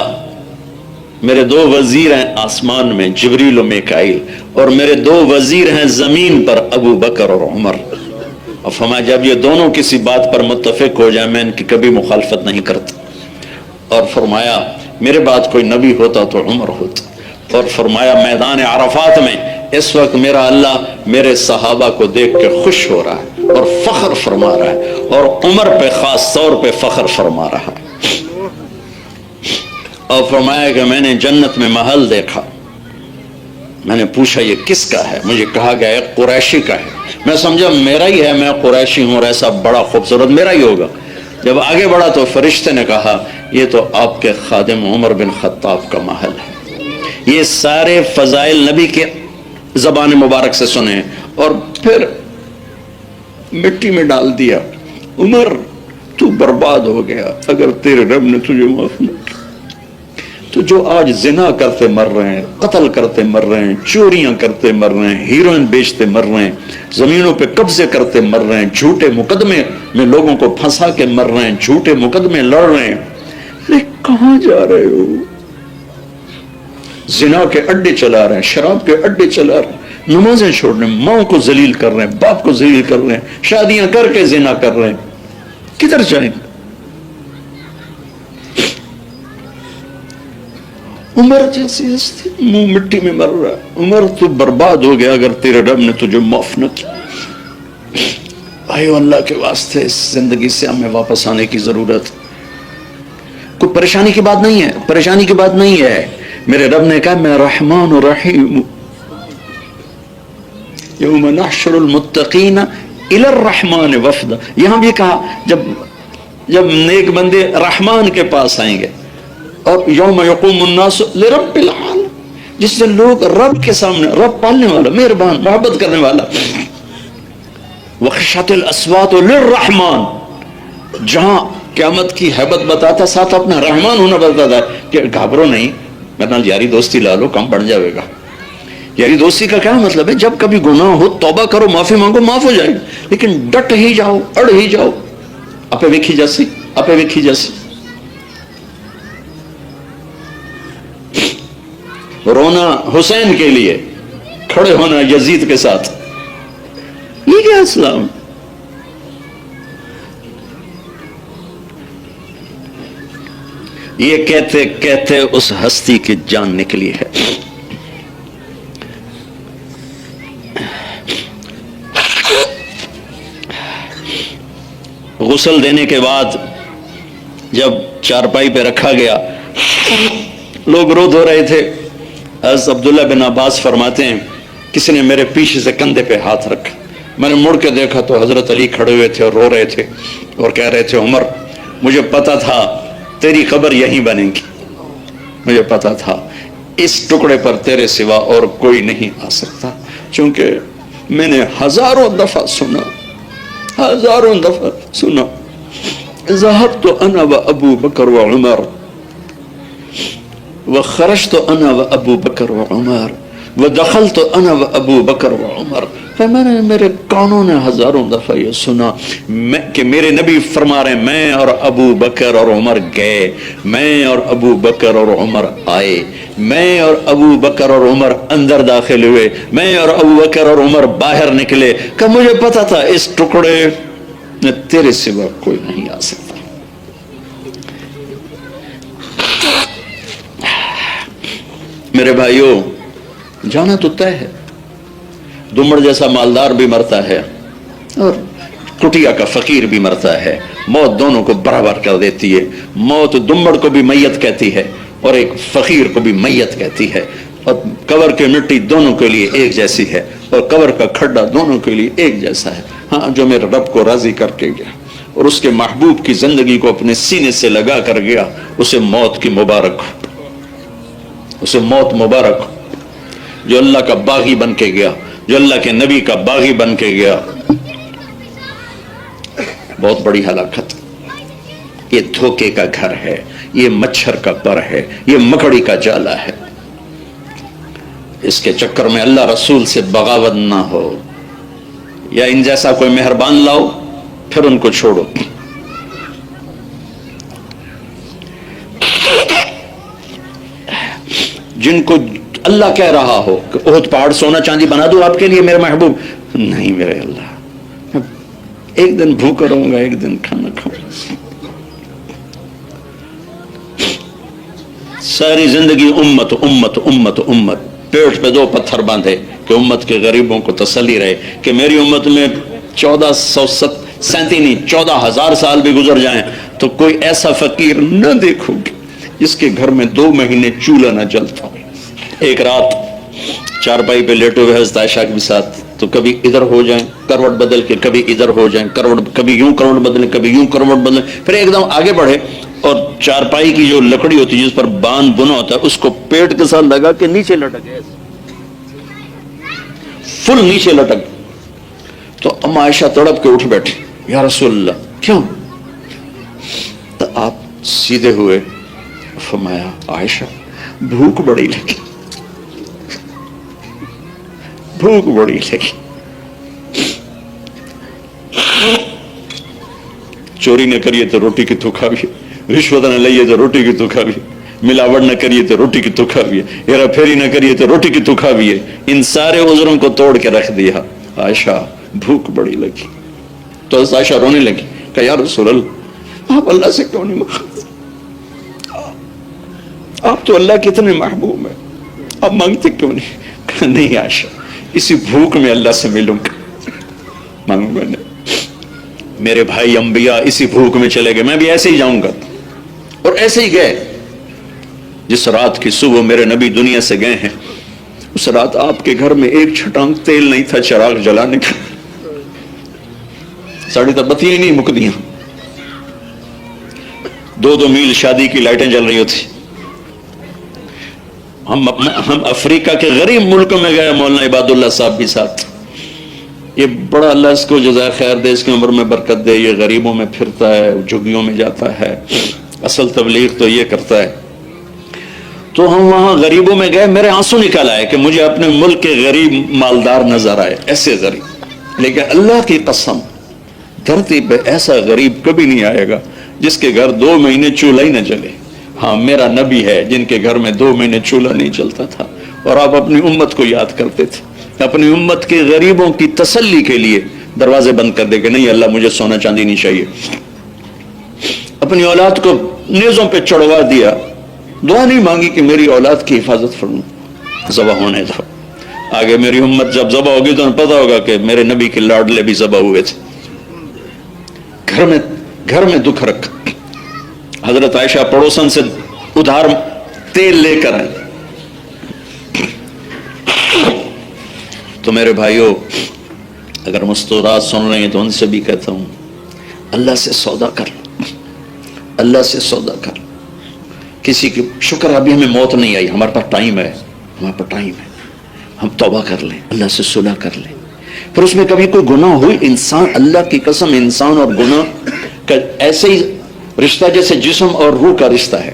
میرے 2 وزیر ہیں آسمان میں، جبریل و میکائیل، اور میرے 2 وزیر ہیں زمین پر، ابو بکر اور عمر. اور فرمایا جب یہ دونوں کسی بات پر متفق ہو جائیں میں ان کی کبھی مخالفت نہیں کرتا. اور فرمایا میرے بعد کوئی نبی ہوتا تو عمر ہوتا. اور فرمایا میدان عرفات میں اس وقت میرا اللہ میرے صحابہ کو دیکھ کے خوش ہو رہا ہے اور فخر فرما رہا ہے، اور عمر پہ خاص طور پہ فخر فرما رہا ہے. اور فرمایا کہ میں نے جنت میں محل دیکھا. میں نے پوچھا یہ کس کا ہے؟ مجھے کہا گیا ایک قریشی کا ہے. میں سمجھا میرا ہی ہے، میں قریشی ہوں اور ایسا بڑا خوبصورت میرا ہی ہوگا. جب آگے بڑھا تو فرشتے نے کہا یہ تو آپ کے خادم عمر بن خطاب کا محل ہے. یہ سارے فضائل نبی کے زبان مبارک سے سنے اور پھر مٹی میں ڈال دیا. عمر تو برباد ہو گیا اگر تیرے رب نے تجھے معاف نہ کیا. تو جو آج زنا کرتے مر رہے ہیں، قتل کرتے مر رہے ہیں، چوریاں کرتے مر رہے ہیں، ہیروئن بیچتے مر رہے ہیں، زمینوں پہ قبضے کرتے مر رہے ہیں، جھوٹے مقدمے میں لوگوں کو پھنسا کے مر رہے ہیں، جھوٹے مقدمے لڑ رہے ہیں، لیکن کہاں جا رہے ہو؟ زنا کے اڈے چلا رہے ہیں، شراب کے اڈے چلا رہے ہیں، نمازیں چھوڑ رہے ہیں، ماں کو ذلیل کر رہے ہیں، باپ کو ذلیل کر رہے ہیں، شادیاں کر کے زنا کر رہے ہیں. کدھر جائیں گے؟ عمر جیسی ہستی منہ مٹی میں مر رہا ہے. عمر تو برباد ہو گیا اگر تیرے رب نے تجھے معاف نہ کیا. بھائیو اللہ کے واسطے اس زندگی سے ہمیں واپس آنے کی ضرورت. کوئی پریشانی کی بات نہیں ہے، پریشانی کی بات نہیں ہے. میرے رب نے کہا میں رحمان و رحیم. یوم نحشر المتقین الی الرحمن وفدا. یہاں بھی کہا جب نیک بندے رحمان کے پاس آئیں گے، اور یوم یقوم الناس لرب العالمین، جس دن لوگ رب کے سامنے، رب پالنے والا، مہربان، محبت کرنے والا، وخشعت الاصوات للرحمن، جہاں قیامت کی ہیبت بتاتا ساتھ اپنا رحمان ہونا بتاتا ہے کہ گھبرو نہیں، میرے نال یاری دوستی لا لو، کم بڑھ جائے گا. یاری دوستی کا کیا مطلب ہے؟ جب کبھی گناہ ہو توبہ کرو، معافی مانگو، معاف ہو جائے گا. لیکن ڈٹ ہی جاؤ، اڑ ہی جاؤ، اپے ویکھی جیسی. رونا حسین کے لیے، کھڑے ہونا یزید کے ساتھ، یہ کیا اسلام؟ یہ کہتے کہتے اس ہستی کی جان نکلی ہے. غسل دینے کے بعد جب چارپائی پہ رکھا گیا، لوگ رو دھو رہے تھے. حضرت عبداللہ بن عباس فرماتے ہیں کسی نے میرے پیچھے سے کندھے پہ ہاتھ رکھا. میں نے مڑ کے دیکھا تو حضرت علی کھڑے ہوئے تھے اور رو رہے تھے اور کہہ رہے تھے عمر مجھے پتا تھا تیری قبر یہیں بنے گی، مجھے پتا تھا اس ٹکڑے پر تیرے سوا اور کوئی نہیں آ سکتا، چونکہ میں نے ہزاروں دفعہ سنا ذهبت انا وابو بکر وعمر وخرجت انا وابو بکر وعمر ودخلت انا وابو بکر وعمر. میں نے میرے کانوں نے ہزاروں دفعہ یہ سنا کہ میرے نبی فرما رہے ہیں میں اور ابو بکر اور عمر گئے، میں اور ابو بکر اور عمر آئے، میں اور ابو بکر اور عمر اندر داخل ہوئے، میں اور ابو بکر اور عمر باہر نکلے. کہ مجھے پتا تھا اس ٹکڑے میں تیرے سوا کوئی نہیں آ سکتا. میرے بھائیوں جانا تو طے ہے. دمڑ جیسا مالدار بھی مرتا ہے اور کٹیا کا فقیر بھی مرتا ہے. موت دونوں کو برابر کر دیتی ہے. موت دمڑ کو بھی میت کہتی ہے اور ایک فقیر کو بھی میت کہتی ہے، اور قبر کی مٹی دونوں کے لیے ایک جیسی ہے اور قبر کا کھڈا دونوں کے لیے ایک جیسا ہے. ہاں جو میرے رب کو راضی کر کے گیا اور اس کے محبوب کی زندگی کو اپنے سینے سے لگا کر گیا، اسے موت کی مبارک ہو، اسے موت مبارک ہو. جو اللہ کا باغی بن کے گیا، جو اللہ کے نبی کا باغی بن کے گیا، بہت بڑی ہلاکت. یہ دھوکے کا گھر ہے، یہ مچھر کا پر ہے، یہ مکڑی کا جالا ہے. اس کے چکر میں اللہ رسول سے بغاوت نہ ہو، یا ان جیسا کوئی مہربان لاؤ پھر ان کو چھوڑو۔ جن کو اللہ کہہ رہا ہو کہ احد پہاڑ سونا چاندی بنا دو آپ کے لیے میرے محبوب، نہیں میرے اللہ، ایک دن بھوکا رہوں گا، ایک دن کھانا کھاؤں گا، ساری زندگی امت امت امت امت، پیٹ پہ 2 پتھر باندھے کہ امت کے غریبوں کو تسلی رہے کہ میری امت میں 14,000 سال بھی گزر جائیں تو کوئی ایسا فقیر نہ دیکھو گے جس کے گھر میں 2 مہینے چولہا نہ جلتا ہو۔ ایک رات چارپائی پہ لیٹے ہوئے حضرت عائشہ کے ساتھ، تو کبھی ادھر ہو جائیں کروٹ بدل کے، کبھی ادھر ہو جائیں کروٹ، کبھی یوں کروٹ بدلیں کبھی یوں کروٹ بدلیں، پھر ایک دم آگے بڑھے اور چارپائی کی جو لکڑی ہوتی ہے جس پر باندھ بنا ہوتا ہے اس کو پیٹ کے ساتھ لگا کے نیچے لٹک، فل نیچے لٹک۔ تو ام عائشہ تڑپ کے اٹھ بیٹھے، یا رسول اللہ کیوں؟ تو آپ سیدھے ہوئے، فرمایا عائشہ بھوک بڑی لگی، بھوک بڑی لگی، چوری نہ کریے تو روٹی کی تو کھاویے، رشوت نہ لئیے تو روٹی کی تو کھاویے، ملاوٹ نہ کریے تو روٹی کی تو کھاویے، ہیرا پھیری نہ کریے تو روٹی کی تو کھاویے۔ ان سارے عذروں کو توڑ کے رکھ دیا، عائشہ بھوک بڑی لگی۔ تو عائشہ رونے لگی کہ یا رسول اللہ آپ اللہ سے کیوں نہیں مانگتے؟ آپ تو اللہ کے اتنے محبوب ہیں، آپ مانگتے کیوں نہیں؟ کہا نہیں عائشہ، اسی بھوک میں اللہ سے ملوں گا، مانگوں گا نہیں۔ میرے بھائی انبیاء اسی بھوک میں چلے گئے، میں بھی ایسے ہی جاؤں گا، اور ایسے ہی گئے۔ جس رات کی صبح میرے نبی دنیا سے گئے ہیں، اس رات آپ کے گھر میں ایک چھٹانگ تیل نہیں تھا چراغ جلانے کا، ساڑھی تک بتیاں نہیں مکدیاں، 2 میل شادی کی لائٹیں جل رہی ہوتی۔ ہم افریقہ کے غریب ملکوں میں گئے، مولانا عباد اللہ صاحب بھی ساتھ، یہ بڑا اللہ اس کو جزائے خیر دے، اس کی عمر میں برکت دے، یہ غریبوں میں پھرتا ہے، جھگیوں میں جاتا ہے، اصل تبلیغ تو یہ کرتا ہے۔ تو ہم وہاں غریبوں میں گئے، میرے آنسو نکل آئے کہ مجھے اپنے ملک کے غریب مالدار نظر آئے، ایسے غریب، لیکن اللہ کی قسم دھرتی پہ ایسا غریب کبھی نہیں آئے گا جس کے گھر 2 مہینے چولہا ہی نہ جلے۔ ہاں میرا نبی ہے جن کے گھر میں 2 مہینے چولہا نہیں چلتا تھا، اور آپ اپنی امت کو یاد کرتے تھے، اپنی امت کے غریبوں کی تسلی کے لیے دروازے بند کر دے کہ نہیں اللہ مجھے سونا چاندی نہیں چاہیے، اپنی اولاد کو نیزوں پہ چڑھوا دیا، دعا نہیں مانگی کہ میری اولاد کی حفاظت فرما، ذبح ہونے دو، آگے میری امت جب ذبح ہوگی تو انہیں پتا ہوگا کہ میرے نبی کے لاڈلے بھی ذبح ہوئے تھے۔ گھر میں دکھ رکھا۔ حضرت عائشہ پڑوسن سے ادھار تیل لے کر آئے۔ تو میرے بھائیوں اگر مستورات سن رہے ہیں تو ان سے بھی کہتا ہوں اللہ سے سودا کر لو، اللہ سے سودا کر لو۔ کسی کی شکر ابھی ہمیں موت نہیں آئی، ہمارے پاس ٹائم ہے، ہمارے پاس ٹائم ہے، ہم توبہ کر لیں، اللہ سے صلح کر لیں۔ پھر اس میں کبھی کوئی گناہ ہوئی، انسان اللہ کی قسم انسان اور گناہ کا ایسے ہی رشتہ جیسے جسم اور روح کا رشتہ ہے،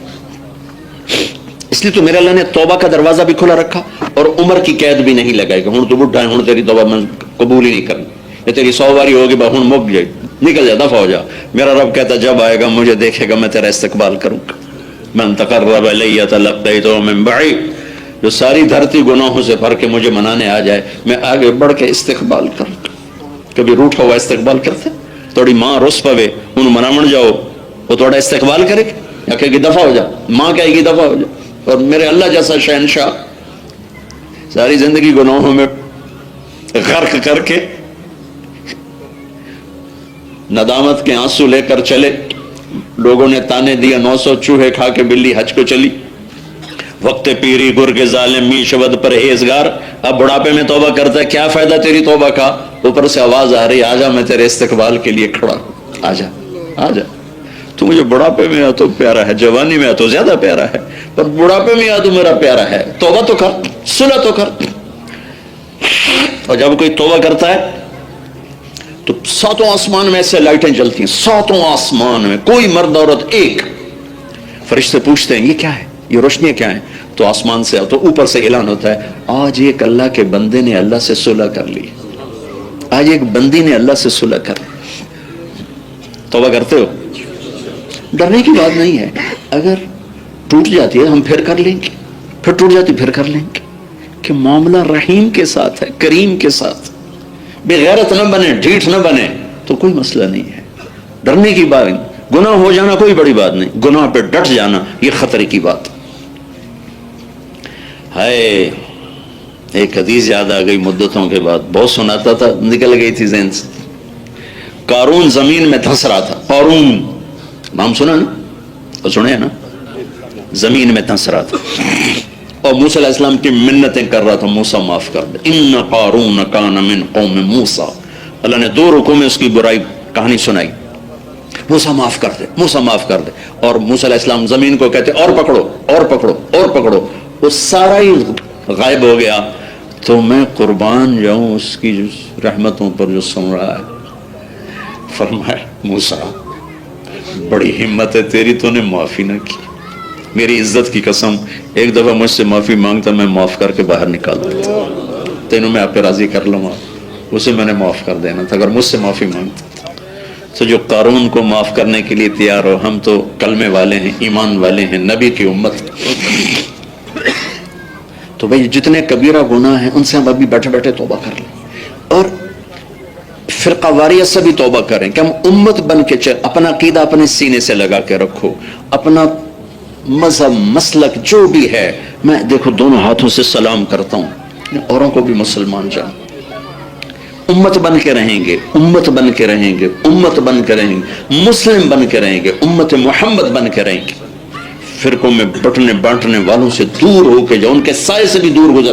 اس لیے تو میرے اللہ نے توبہ کا دروازہ بھی کھلا رکھا اور عمر کی قید بھی نہیں لگائی کہ ہوں تو بڈھا ہے، ہوں تیری توبہ میں قبول ہی نہیں کرنی، یا تیری 100 باری ہوگی با ہوں مک جائے، نکل جا، دفع ہو جا۔ میرا رب کہتا جب آئے گا مجھے دیکھے گا میں تیرا استقبال کروں گا، من تقرب الی تلقیتہ من بعید، جو ساری دھرتی گناہوں سے بھر کے مجھے منانے آ جائے میں آگے بڑھ کے استقبال کروں گا۔ کبھی روٹا ہوا استقبال کرتے؟ توڑی ماں رس پوے انہوں منامن جاؤ وہ توڑا استقبال کرے یا کہے گی دفع ہو جا، ماں کہے گی دفع ہو جا۔ اور میرے اللہ جیسا شہنشاہ ساری زندگی گناہوں میں غرق کر کے ندامت کے آنسو لے کر چلے، لوگوں نے تانے دیا 900 چوہے کھا کے بلی حج کو چلی، وقت پیری گر کے ظالم می شبد پرہیزگار، اب بڑھاپے میں توبہ کرتا ہے، کیا فائدہ تیری توبہ کا؟ اوپر سے آواز آ رہی آجا میں تیرے استقبال کے لیے کھڑا، آجا آجا، تو مجھے بڑھاپے میں آ تو پیارا ہے، جوانی میں آ تو زیادہ پیارا ہے، پر بڑھاپے میں آ تو میرا پیارا ہے، توبہ تو کر، صلح تو کر۔ اور جب کوئی توبہ کرتا ہے تو 7 آسمان میں ایسے لائٹیں جلتی ہیں، 7 آسمان میں کوئی مرد عورت ایک، فرشتے پوچھتے ہیں یہ کیا ہے، یہ روشنیاں کیا ہیں؟ تو آسمان سے تو اوپر سے اعلان ہوتا ہے آج ایک اللہ کے بندے نے اللہ سے صلح کر لی, آج ایک بندی نے اللہ سے صلح کر لی. توبہ کرتے ہو؟ ڈرنے کی بات نہیں ہے. اگر ٹوٹ جاتی ہے ہم پھر کر لیں گے, پھر ٹوٹ جاتی پھر کر لیں گے, کہ معاملہ رحیم کے ساتھ ہے, کریم کے ساتھ. بے غیرت نہ بنے, ڈھیٹ نہ بنے تو کوئی مسئلہ نہیں ہے. ڈرنے کی بات, گناہ ہو جانا کوئی بڑی بات نہیں, گناہ پہ ڈٹ جانا یہ خطرے کی بات. ہائے ایک حدیث یاد آ گئی مدتوں کے بعد, بہت سناتا تھا, نکل گئی تھی ذہن سے. قارون زمین میں دھس رہا تھا. قارون نام سنا نا, اور سنے نا, زمین میں دھس رہا تھا اور موسیٰ علیہ السلام کی منتیں کر رہا تھا, موسیٰ معاف کر دے. ان قارون کان من قوم موسیٰ, اللہ نے 2 رکوع میں اس کی برائی کہانی سنائی. موسیٰ معاف کر دے, موسیٰ معاف کر دے. اور موسیٰ علیہ السلام زمین کو کہتے اور پکڑو اور پکڑو اور پکڑو, وہ سارا ہی غائب ہو گیا. تو میں قربان جاؤں اس کی رحمتوں پر جو سن رہا ہے. فرمایا موسیٰ بڑی ہمت ہے تیری, تو نے معافی نہ کی. میری عزت کی قسم, ایک دفعہ مجھ سے معافی مانگتا میں معاف کر کے باہر نکال دیتا. تینوں میں آپ پہ راضی کر لوں گا, اسے میں نے معاف کر دینا تھا اگر مجھ سے معافی مانگتا. تو جو قارون کو معاف کرنے کے لیے تیار ہو, ہم تو کلمے والے ہیں, ایمان والے ہیں, نبی کی امت. تو بھائی جتنے کبیرہ گناہ ہیں ان سے ہم ابھی بیٹھے بیٹھے توبہ کر لیں, اور فرقہ واریت سے بھی توبہ کریں کہ ہم امت بن کے چل. اپنا عقیدہ اپنے سینے سے لگا کے رکھو, اپنا مذہب مسلک جو بھی ہے. میں دیکھو دونوں ہاتھوں سے سلام کرتا ہوں, اوروں کو بھی مسلمان جان. امت بن کے رہیں گے, امت بن کے رہیں گے, امت بن کے رہیں گے, مسلم بن کے رہیں گے, امت محمد بن کے رہیں گے. فرقوں میں بٹنے بانٹنے والوں سے دور ہو کے جو ان کے سائے سے بھی دور گزرنے